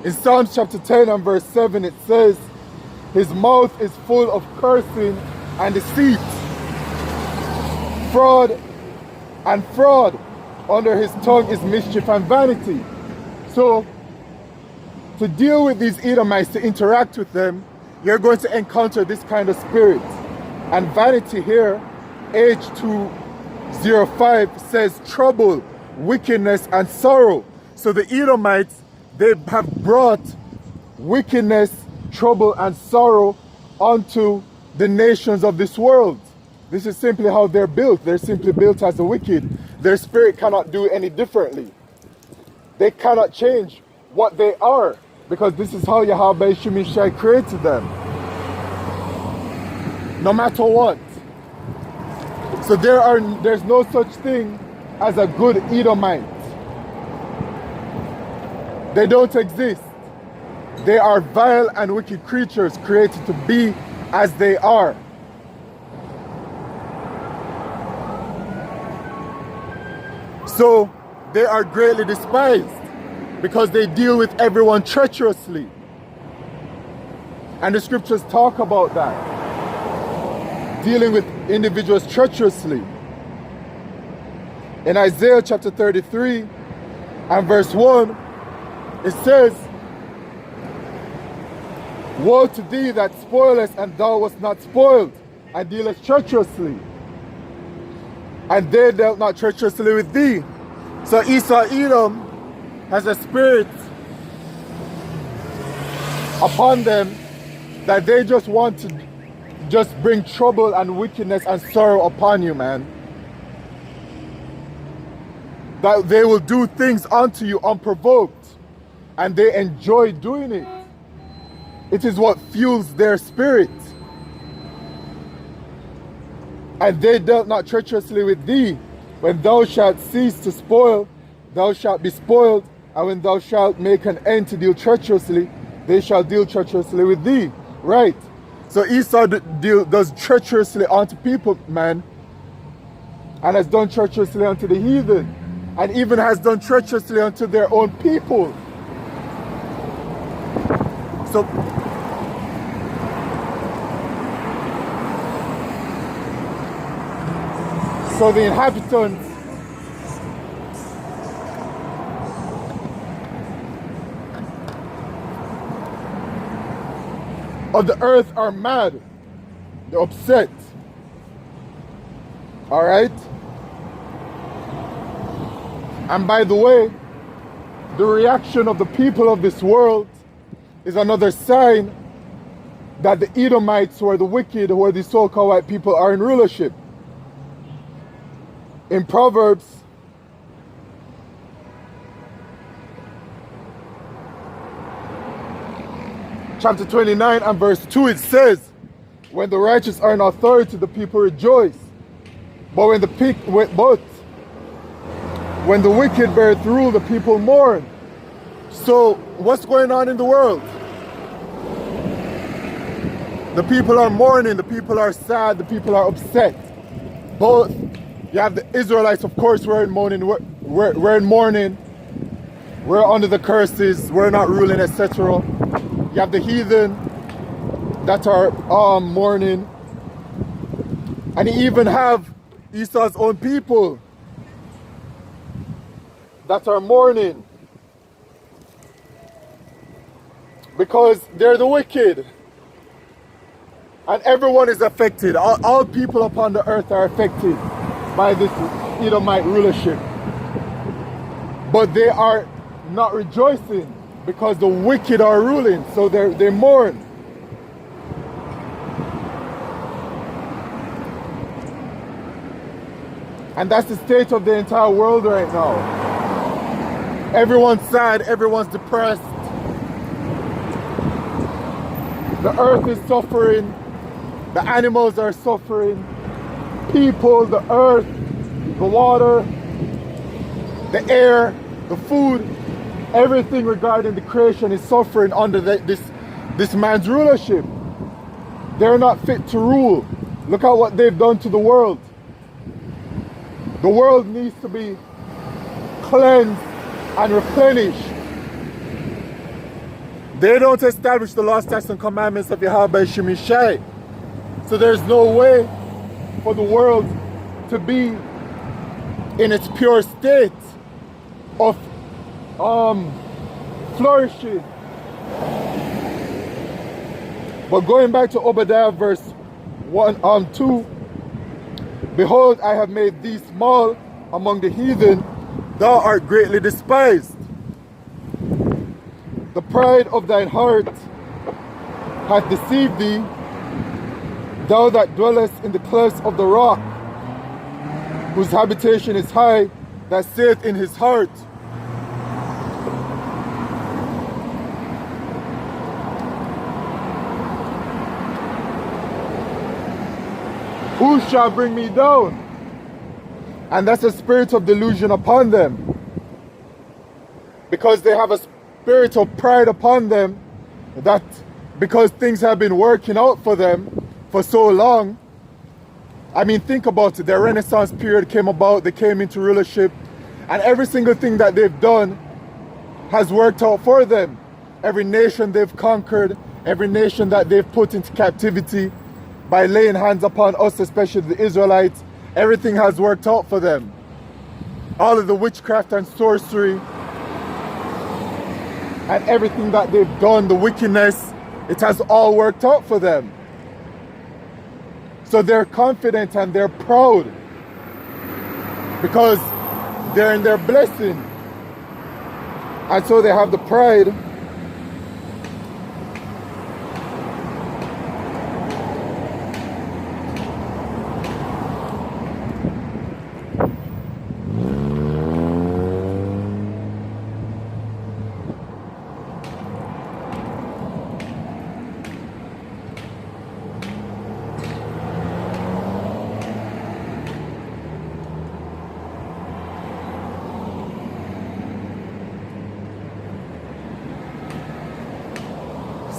In Psalms chapter 10 and verse 7, it says, his mouth is full of cursing and deceit, fraud and fraud. Under his tongue is mischief and vanity. So, to deal with these Edomites, to interact with them, you're going to encounter this kind of spirit. And vanity here, H205, says trouble, wickedness, and sorrow. So the Edomites, they have brought wickedness, trouble, and sorrow onto the nations of this world. This is simply how they're built. They're simply built as the wicked. Their spirit cannot do any differently. They cannot change what they are, because this is how Yahweh Shemishai created them. No matter what. So there's no such thing as a good Edomite. They don't exist. They are vile and wicked creatures created to be as they are. So they are greatly despised because they deal with everyone treacherously. And the scriptures talk about that. Dealing with individuals treacherously. In Isaiah chapter 33 and verse 1, it says, "Woe to thee that spoilest, and thou wast not spoiled, and dealest treacherously. And they dealt not treacherously with thee." So Esau Edom has a spirit upon them that they just want to just bring trouble and wickedness and sorrow upon you, man. That they will do things unto you unprovoked, and they enjoy doing it. It is what fuels their spirit. And they dealt not treacherously with thee. When thou shalt cease to spoil, thou shalt be spoiled. And when thou shalt make an end to deal treacherously, they shall deal treacherously with thee. Right. So Esau does treacherously unto people, man. And has done treacherously unto the heathen. And even has done treacherously unto their own people. So the inhabitants of the earth are mad. They're upset. All right? And by the way, the reaction of the people of this world is another sign that the Edomites, who are the wicked, who are the so-called white people, are in rulership. In Proverbs chapter 29 and verse 2, it says, "When the righteous are in authority, the people rejoice. But when the wicked beareth rule, the people mourn." So what's going on in the world? The people are mourning, the people are sad, the people are upset. Both. You have the Israelites, of course, we're in mourning. We're in mourning. We're under the curses. We're not ruling, etc. You have the heathen that are mourning. And you even have Esau's own people that are mourning. Because they're the wicked. And everyone is affected. All people upon the earth are affected by this Edomite rulership. But they are not rejoicing because the wicked are ruling, so they mourn. And that's the state of the entire world right now. Everyone's sad, everyone's depressed. The earth is suffering, the animals are suffering. People, the earth, the water, the air, the food, everything regarding the creation is suffering under this man's rulership. They're not fit to rule. Look at what they've done to the world. The world needs to be cleansed and replenished. They don't establish the law, statutes, and commandments of Yahweh Shemishai. So there's no way for the world to be in its pure state of flourishing. But going back to Obadiah verse 2, "Behold, I have made thee small among the heathen, thou art greatly despised." pride of thine heart hath deceived thee, thou that dwellest in the clefts of the rock, whose habitation is high, that saith in his heart, who shall bring me down? And that's a spirit of delusion upon them, because they have a spirit of pride upon them, that because things have been working out for them for so long. I mean, think about it. Their Renaissance period came about, they came into rulership, and every single thing that they've done has worked out for them. Every nation they've conquered, every nation that they've put into captivity by laying hands upon us, especially the Israelites, everything has worked out for them. All of the witchcraft and sorcery and everything that they've done, the wickedness, it has all worked out for them. So they're confident and they're proud because they're in their blessing. And so they have the pride.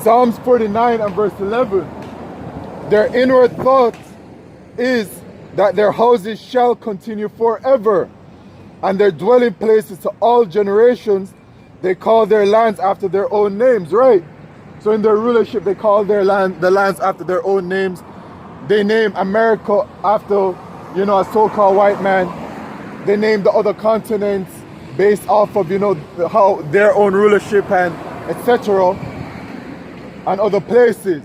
Psalms 49 and verse 11. Their inward thought is that their houses shall continue forever, and their dwelling places to all generations. They call their lands after their own names, right? So in their rulership, they call their the lands after their own names. They name America after, you know, a so-called white man. They name the other continents based off of, you know, how their own rulership and etc. and other places,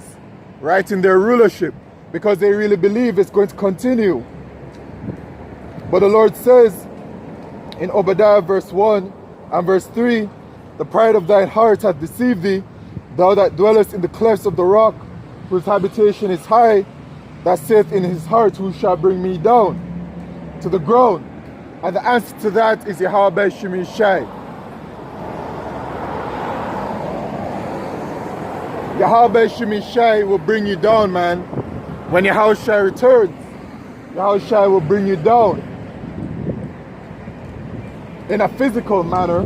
right, in their rulership, because they really believe it's going to continue. But the Lord says in Obadiah verse 1 and verse 3, the pride of thine heart hath deceived thee, thou that dwellest in the clefts of the rock, whose habitation is high, that saith in his heart, who shall bring me down to the ground? And the answer to that is Yahweh Shemishai. Yahweh Shemishai will bring you down, man. When Yahushua returns, Yahushua will bring you down in a physical manner.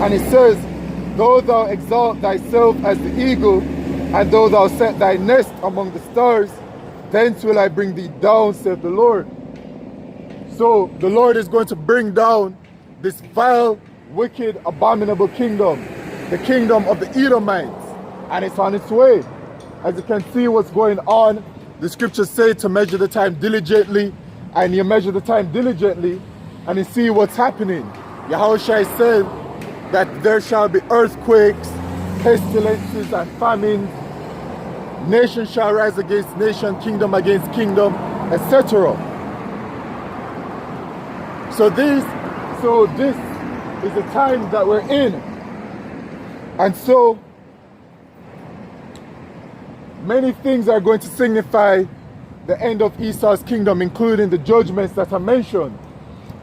And it says, though thou exalt thyself as the eagle, and though thou set thy nest among the stars, thence will I bring thee down, saith the Lord. So the Lord is going to bring down this vile, wicked, abominable kingdom, the kingdom of the Edomites, and it's on its way. As you can see what's going on, the scriptures say to measure the time diligently, and you measure the time diligently, and you see what's happening. Yahushua said that there shall be earthquakes, pestilences, and famines. Nation shall rise against nation, kingdom against kingdom, etc. So this is the time that we're in. And so many things are going to signify the end of Esau's kingdom, including the judgments that are mentioned.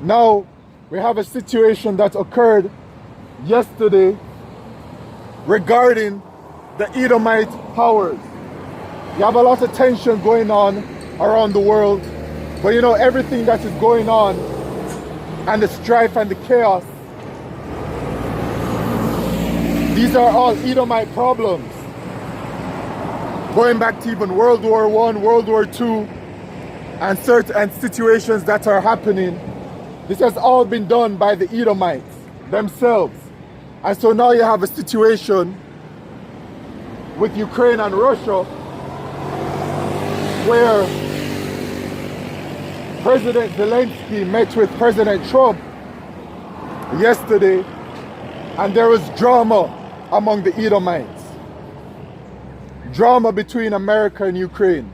Now, we have a situation that occurred yesterday regarding the Edomite powers. You have a lot of tension going on around the world, but you know, everything that is going on and the strife and the chaos, these are all Edomite problems. Going back to even World War I, World War II, and certain situations that are happening, this has all been done by the Edomites themselves. And so now you have a situation with Ukraine and Russia where President Zelensky met with President Trump yesterday, and there was drama among the Edomites. Drama between America and Ukraine.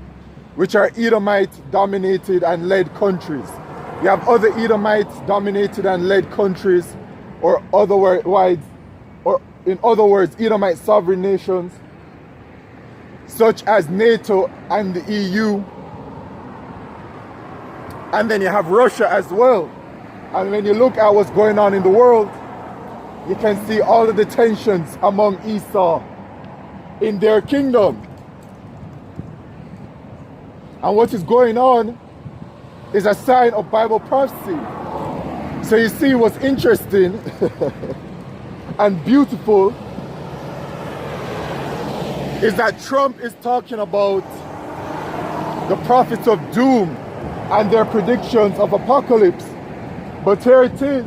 which are Edomite dominated and led countries. You have other Edomite dominated and led countries, or in other words, Edomite sovereign nations, such as NATO and the EU. And then you have Russia as well. And when you look at what's going on in the world, you can see all of the tensions among Esau in their kingdom. And what is going on is a sign of Bible prophecy. So you see what's interesting and beautiful is that Trump is talking about the prophets of doom and their predictions of apocalypse. But here it is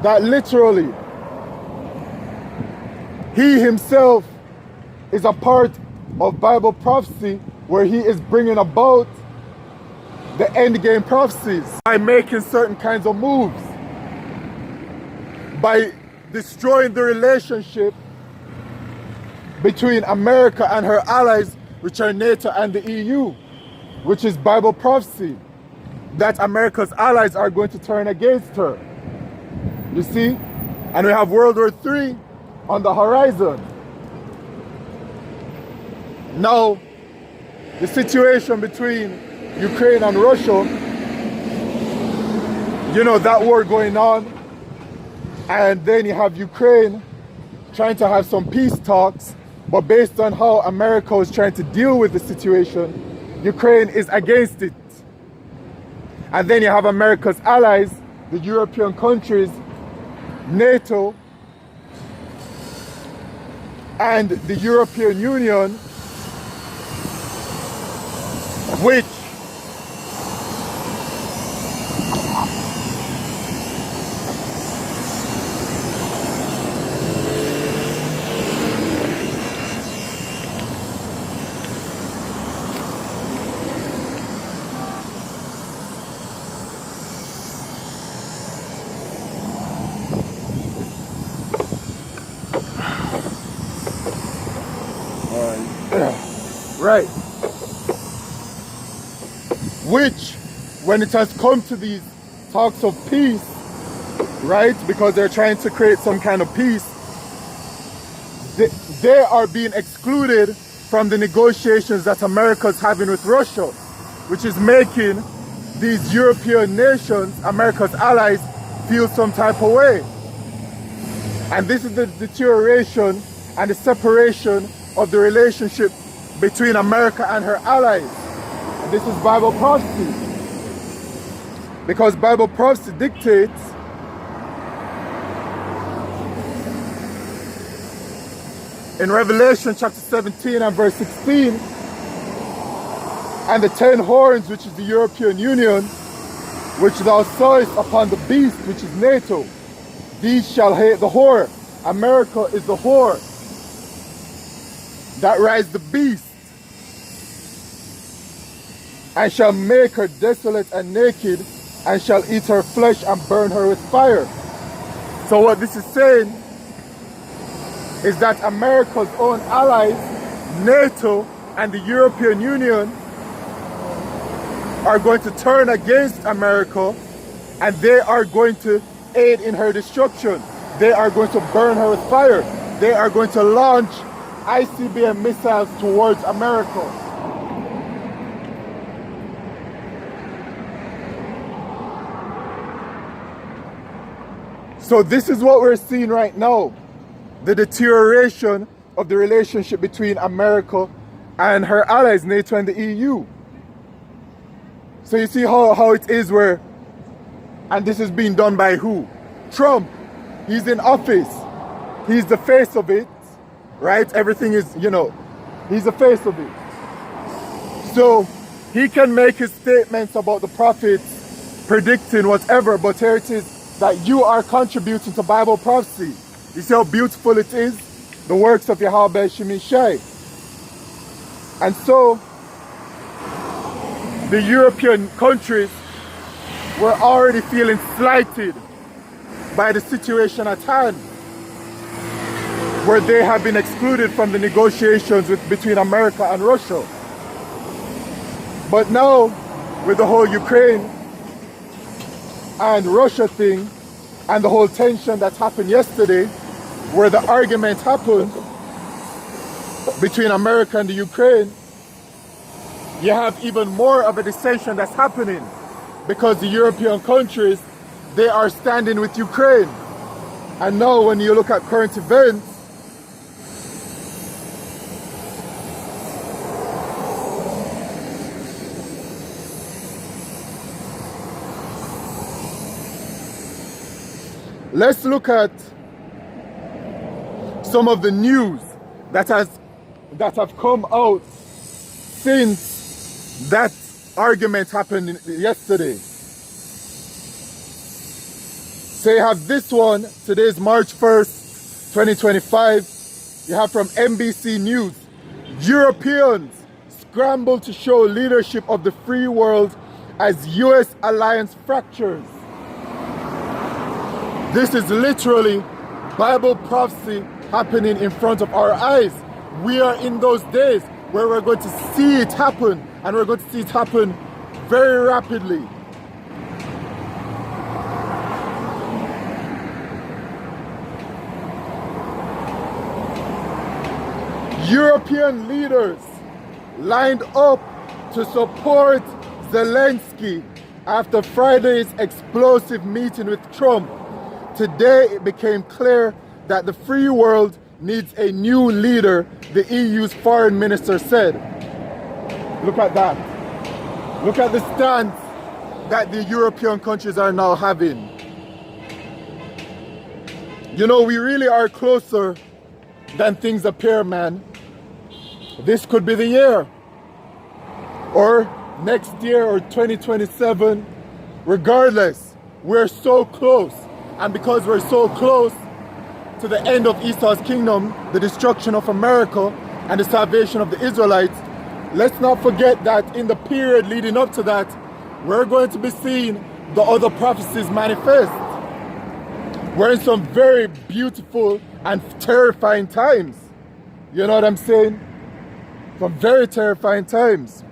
that literally he himself is a part of Bible prophecy, where he is bringing about the end game prophecies by making certain kinds of moves, by destroying the relationship between America and her allies, which are NATO and the EU, which is Bible prophecy, that America's allies are going to turn against her. You see? And we have World War III on the horizon. Now, the situation between Ukraine and Russia, you know, that war going on, and then you have Ukraine trying to have some peace talks, but based on how America is trying to deal with the situation, Ukraine is against it. And then you have America's allies, the European countries, NATO, and the European Union, which right. Which, when it has come to these talks of peace, right, because they're trying to create some kind of peace, they are being excluded from the negotiations that America's having with Russia, which is making these European nations, America's allies, feel some type of way. And this is the deterioration and the separation of the relationship between America and her allies. And this is Bible prophecy. Because Bible prophecy dictates in Revelation chapter 17 and verse 16, and the 10 horns, which is the European Union, which thou sawest upon the beast, which is NATO, these shall hate the whore. America is the whore that rides the beast, and shall make her desolate and naked, and shall eat her flesh and burn her with fire. So what this is saying is that America's own allies, NATO and the European Union, are going to turn against America, and they are going to aid in her destruction. They are going to burn her with fire. They are going to launch ICBM missiles towards America. So this is what we're seeing right now, the deterioration of the relationship between America and her allies, NATO and the EU. So you see how it is where, and this is being done by who? Trump. He's in office. He's the face of it, right? Everything is, you know, he's the face of it. So he can make his statements about the prophets, predicting whatever, but here it is that you are contributing to Bible prophecy. You see how beautiful it is? The works of Yahweh Shemishai. And so the European countries were already feeling slighted by the situation at hand, where they have been excluded from the negotiations between America and Russia. But now, with the whole Ukraine and Russia thing, and the whole tension that happened yesterday, where the argument happened between America and the Ukraine, you have even more of a dissension that's happening, because the European countries, they are standing with Ukraine. And now when you look at current events, let's look at some of the news that have come out since that argument happened yesterday. So you have this one, today is March 1st, 2025. You have from NBC News, Europeans scramble to show leadership of the free world as US alliance fractures. This is literally Bible prophecy happening in front of our eyes. We are in those days where we're going to see it happen, and we're going to see it happen very rapidly. European leaders lined up to support Zelensky after Friday's explosive meeting with Trump. Today it became clear that the free world needs a new leader, the EU's foreign minister said. Look at that. Look at the stance that the European countries are now having. You know, we really are closer than things appear, man. This could be the year, or next year, or 2027. Regardless, we're so close. And because we're so close to the end of Esau's kingdom, the destruction of America and the salvation of the Israelites, let's not forget that in the period leading up to that, we're going to be seeing the other prophecies manifest. We're in some very beautiful and terrifying times. You know what I'm saying? Some very terrifying times.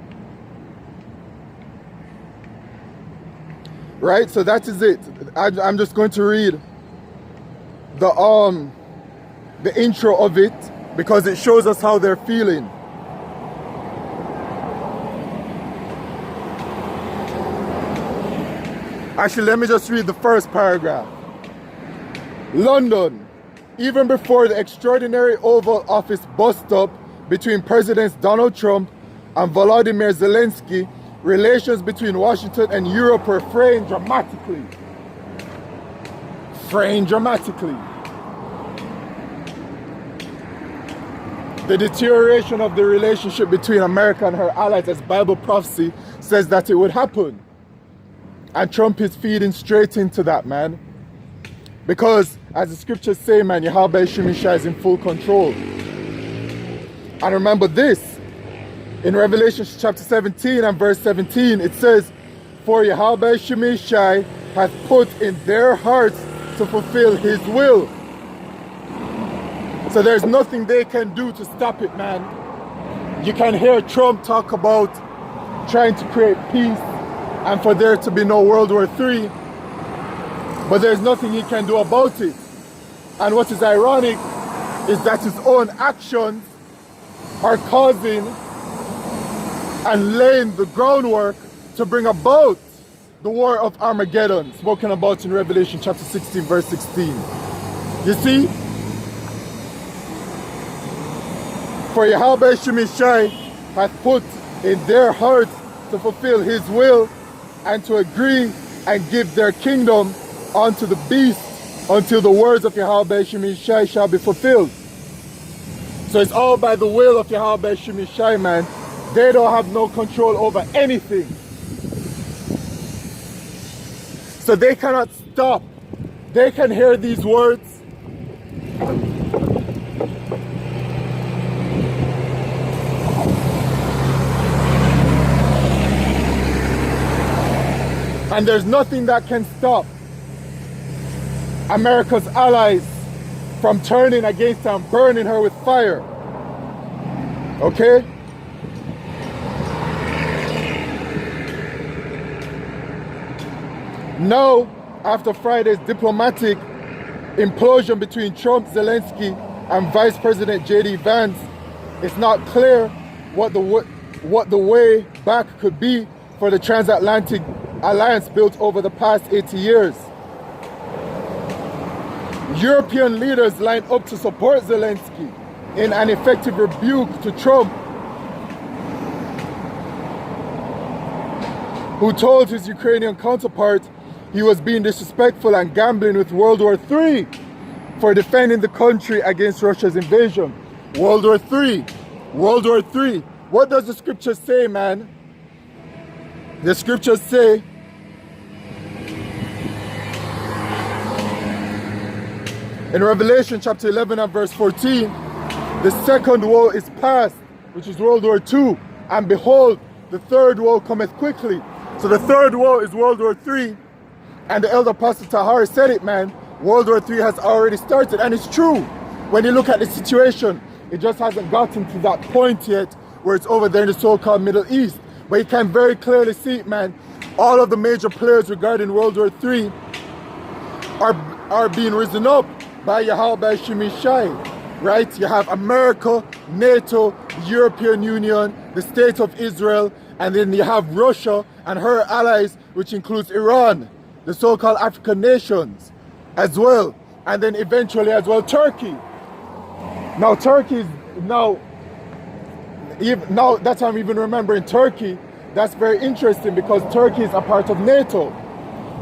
Right, so that is it. I'm just going to read the intro of it, because it shows us how they're feeling. Actually, let me just read the first paragraph. London, even before the extraordinary Oval Office bust-up between Presidents Donald Trump and Volodymyr Zelensky, relations between Washington and Europe were fraying dramatically. The deterioration of the relationship between America and her allies, as Bible prophecy says that it would happen. And Trump is feeding straight into that, man. Because, as the scriptures say, man, Yahweh Shemishai is in full control. And remember this, in Revelation chapter 17 and verse 17, it says, for Yahweh Shemishai hath put in their hearts to fulfill his will. So there's nothing they can do to stop it, man. You can hear Trump talk about trying to create peace and for there to be no World War III, but there's nothing he can do about it. And what is ironic is that his own actions are causing and laying the groundwork to bring about the war of Armageddon, spoken about in Revelation chapter 16, verse 16. You see? For Yahweh Shemishai hath put in their hearts to fulfill his will and to agree and give their kingdom unto the beast until the words of Yahweh Shemishai shall be fulfilled. So it's all by the will of Yahweh Shemishai, man. They don't have no control over anything. So they cannot stop. They can hear these words. And there's nothing that can stop America's allies from turning against her and burning her with fire. Okay? Now, after Friday's diplomatic implosion between Trump, Zelensky, and Vice President J.D. Vance, it's not clear what the way back could be for the transatlantic alliance built over the past 80 years. European leaders lined up to support Zelensky in an effective rebuke to Trump, who told his Ukrainian counterpart he was being disrespectful and gambling with World War III for defending the country against Russia's invasion. World War III. World War III. What does the scripture say, man? The scriptures say, in Revelation chapter 11 and verse 14, the second woe is past, which is World War II, and behold, the third woe cometh quickly. So the third woe is World War III, and the elder Pastor Tahari said it, man. World War III has already started, and it's true. When you look at the situation, it just hasn't gotten to that point yet where it's over there in the so-called Middle East. But you can very clearly see it, man. All of the major players regarding World War III are being risen up by Yahweh Shemishai, right? You have America, NATO, the European Union, the State of Israel, and then you have Russia and her allies, which includes Iran, the so-called African nations as well, and then eventually as well Turkey. Now Turkey is now that I'm even remembering Turkey, that's very interesting because Turkey is a part of NATO.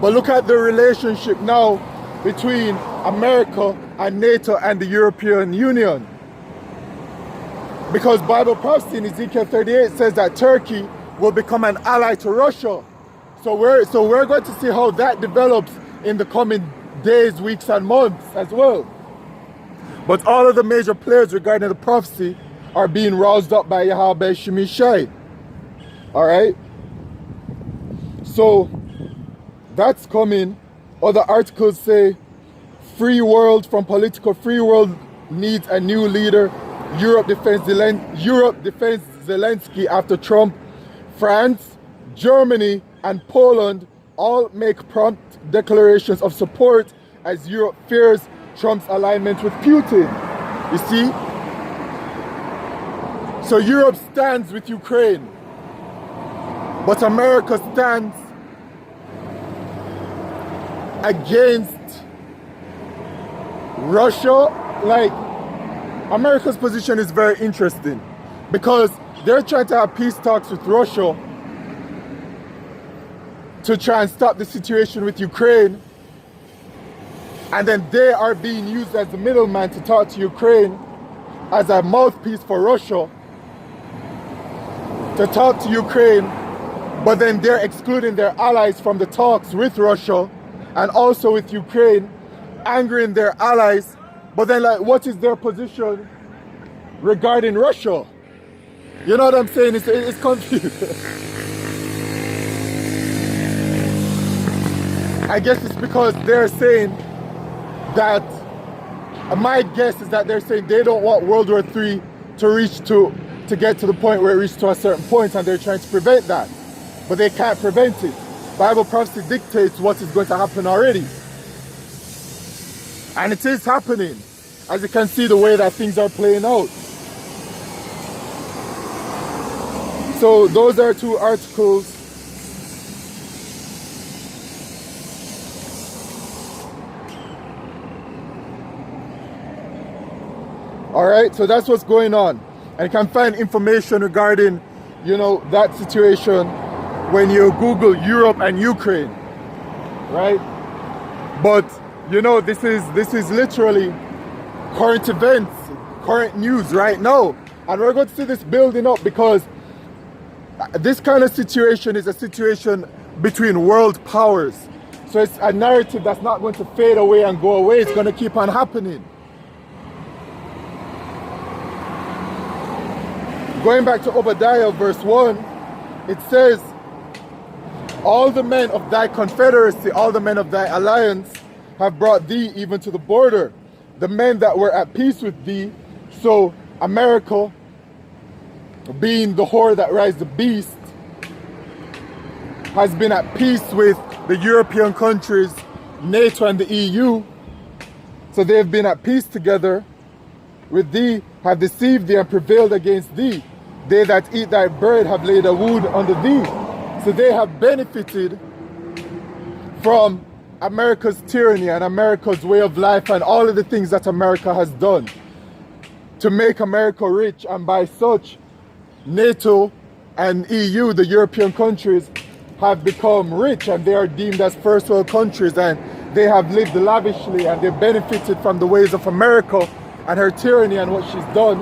But look at the relationship now between America and NATO and the European Union. Because Bible prophecy in Ezekiel 38 says that Turkey will become an ally to Russia. So we're going to see how that develops in the coming days, weeks, and months as well. But all of the major players regarding the prophecy are being roused up by Yahweh Shemishai. Alright? So that's coming. Other articles say free world from political free world needs a new leader. Europe defends Zelensky after Trump. France, Germany, and Poland all make prompt declarations of support as Europe fears Trump's alignment with Putin. You see? So Europe stands with Ukraine, but America stands against Russia. Like, America's position is very interesting because they're trying to have peace talks with Russia to try and stop the situation with Ukraine, and then they are being used as the middleman to talk to Ukraine as a mouthpiece for Russia to talk to Ukraine, but then they're excluding their allies from the talks with Russia and also with Ukraine, angering their allies. But then, like, what is their position regarding Russia? You know what I'm saying? It's confusing. I guess it's because they're saying that, my guess is that they're saying they don't want World War III to get to the point where it reaches to a certain point, and they're trying to prevent that. But they can't prevent it. Bible prophecy dictates what is going to happen already. And it is happening. As you can see, the way that things are playing out. So those are two articles. Alright, so that's what's going on. And you can find information regarding, that situation when you Google Europe and Ukraine. Right? But, this is literally current events, current news right now. And we're going to see this building up because this kind of situation is a situation between world powers. So it's a narrative that's not going to fade away and go away. It's going to keep on happening. Going back to Obadiah verse 1, it says, all the men of thy confederacy, all the men of thy alliance have brought thee even to the border. The men that were at peace with thee. So America, being the whore that rides the beast, has been at peace with the European countries, NATO and the EU. So they have been at peace together with thee, have deceived thee and prevailed against thee. They that eat thy bread have laid a wound under thee. So they have benefited from America's tyranny and America's way of life and all of the things that America has done to make America rich, and by such NATO and EU, the European countries, have become rich and they are deemed as first world countries, and they have lived lavishly and they benefited from the ways of America and her tyranny and what she's done.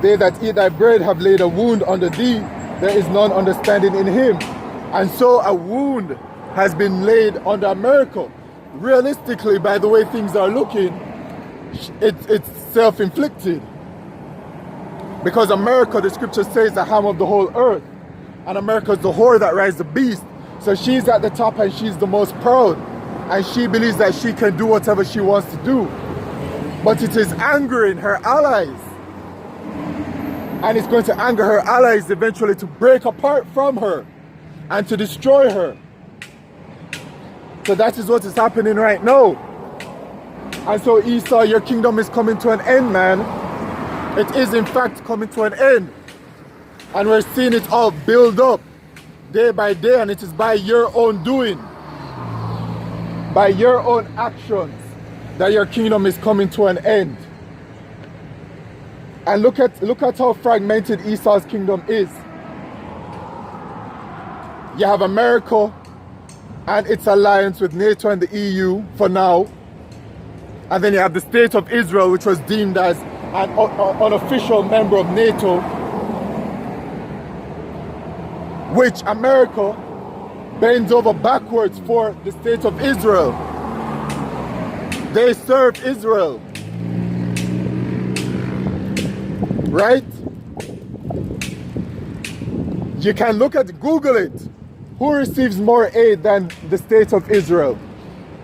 They that eat thy bread have laid a wound under thee, there is none understanding in him. And so a wound has been laid under America. Realistically, by the way things are looking, it's self-inflicted. Because America, the scripture says, the ham of the whole earth. And America's the whore that rides the beast. So she's at the top and she's the most proud. And she believes that she can do whatever she wants to do. But it is angering her allies. And it's going to anger her allies eventually to break apart from her and to destroy her. So that is what is happening right now. And so Esau, your kingdom is coming to an end, man. It is in fact coming to an end. And we're seeing it all build up day by day, and it is by your own doing, by your own actions, that your kingdom is coming to an end. And look at how fragmented Esau's kingdom is. You have America and its alliance with NATO and the EU for now. And then you have the state of Israel, which was deemed as an unofficial member of NATO, which America bends over backwards for the state of Israel. They serve Israel. Right? You can look at, Google it. Who receives more aid than the state of Israel?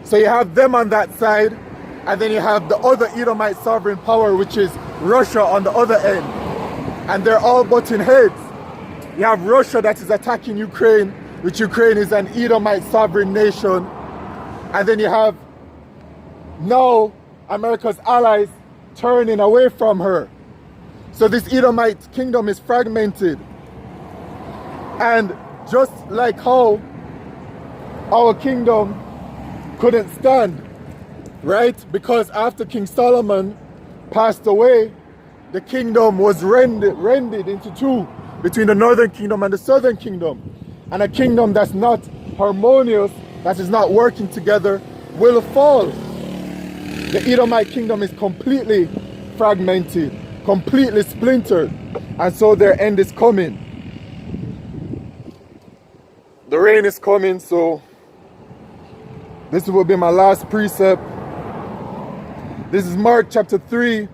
So you have them on that side, and then you have the other Edomite sovereign power, which is Russia, on the other end. And they're all butting heads. You have Russia that is attacking Ukraine, which Ukraine is an Edomite sovereign nation. And then you have now America's allies turning away from her. So this Edomite kingdom is fragmented. And just like how our kingdom couldn't stand, right? Because after King Solomon passed away, the kingdom was rended into two, between the northern kingdom and the southern kingdom. And a kingdom that's not harmonious, that is not working together, will fall. The Edomite kingdom is completely fragmented, completely splintered, and so their end is coming. The rain is coming, so this will be my last precept. This is Mark chapter 3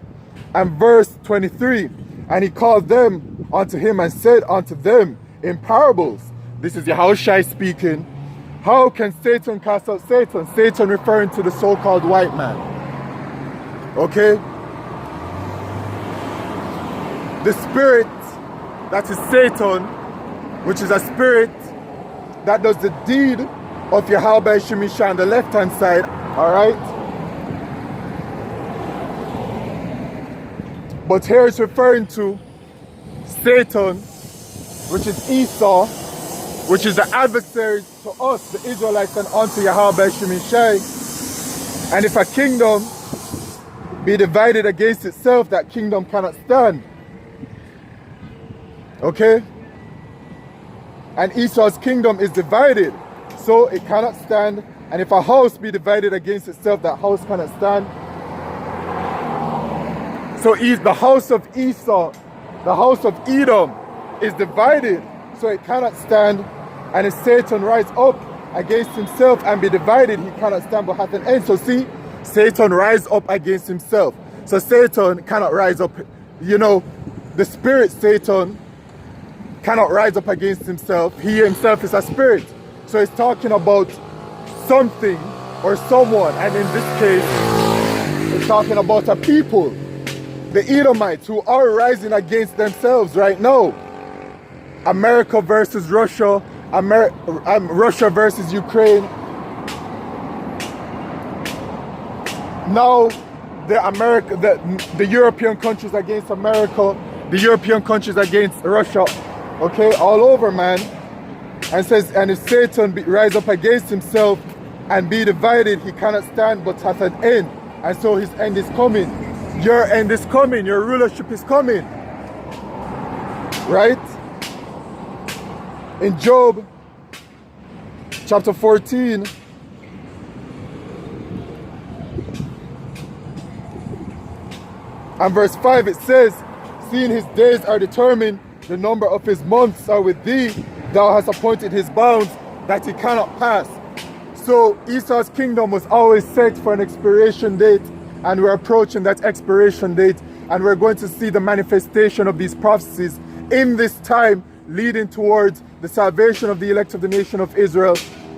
and verse 23. And he called them unto him and said unto them in parables. This is Yahushua speaking. How can Satan cast out Satan? Satan referring to the so-called white man. Okay? The spirit that is Satan, which is a spirit that does the deed of Yahweh Shemisha on the left-hand side. Alright? But here it's referring to Satan, which is Esau, which is the adversary to us, the Israelites, and unto Yahweh Shemishai. And if a kingdom be divided against itself, that kingdom cannot stand. Okay? And Esau's kingdom is divided, so it cannot stand. And if a house be divided against itself, that house cannot stand. So the house of Esau, the house of Edom, is divided, so it cannot stand. And if Satan rise up against himself and be divided, he cannot stand but hath an end. So see, Satan rise up against himself. So Satan cannot rise up. You know, the spirit Satan cannot rise up against himself. He himself is a spirit. So it's talking about something or someone. And in this case, it's talking about a people. The Edomites, who are rising against themselves right now. America versus Russia, Russia versus Ukraine. Now the European countries against America, the European countries against Russia, okay, all over, man. And says, and if Satan rise up against himself and be divided, he cannot stand but hath an end. And so his end is coming. Your end is coming. Your rulership is coming. Right? In Job chapter 14, and verse 5, it says, seeing his days are determined, the number of his months are with thee, thou hast appointed his bounds that he cannot pass. So Esau's kingdom was always set for an expiration date, and we're approaching that expiration date, and we're going to see the manifestation of these prophecies in this time, leading towards the salvation of the elect of the nation of Israel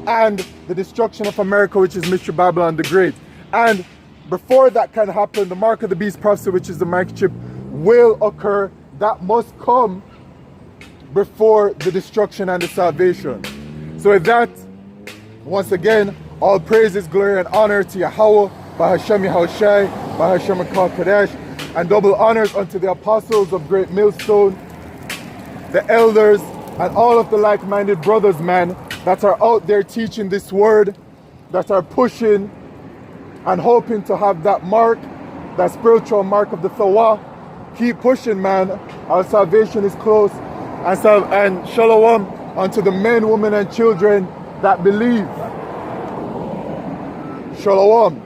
and the destruction of America, which is Mystery Babylon the Great. And before that can happen, the mark of the beast prophecy, which is the microchip, will occur. That must come before the destruction and the salvation. So with that, once again, all praises, glory, and honor to Yahweh, Bahashem Yahushai, Bahashem Kadesh, and double honors unto the apostles of Great Millstone, the elders, and all of the like-minded brothers, man, that are out there teaching this word, that are pushing and hoping to have that mark, that spiritual mark of the Thawah. Keep pushing, man. Our salvation is close. And shalom unto the men, women, and children that believe. Shalom.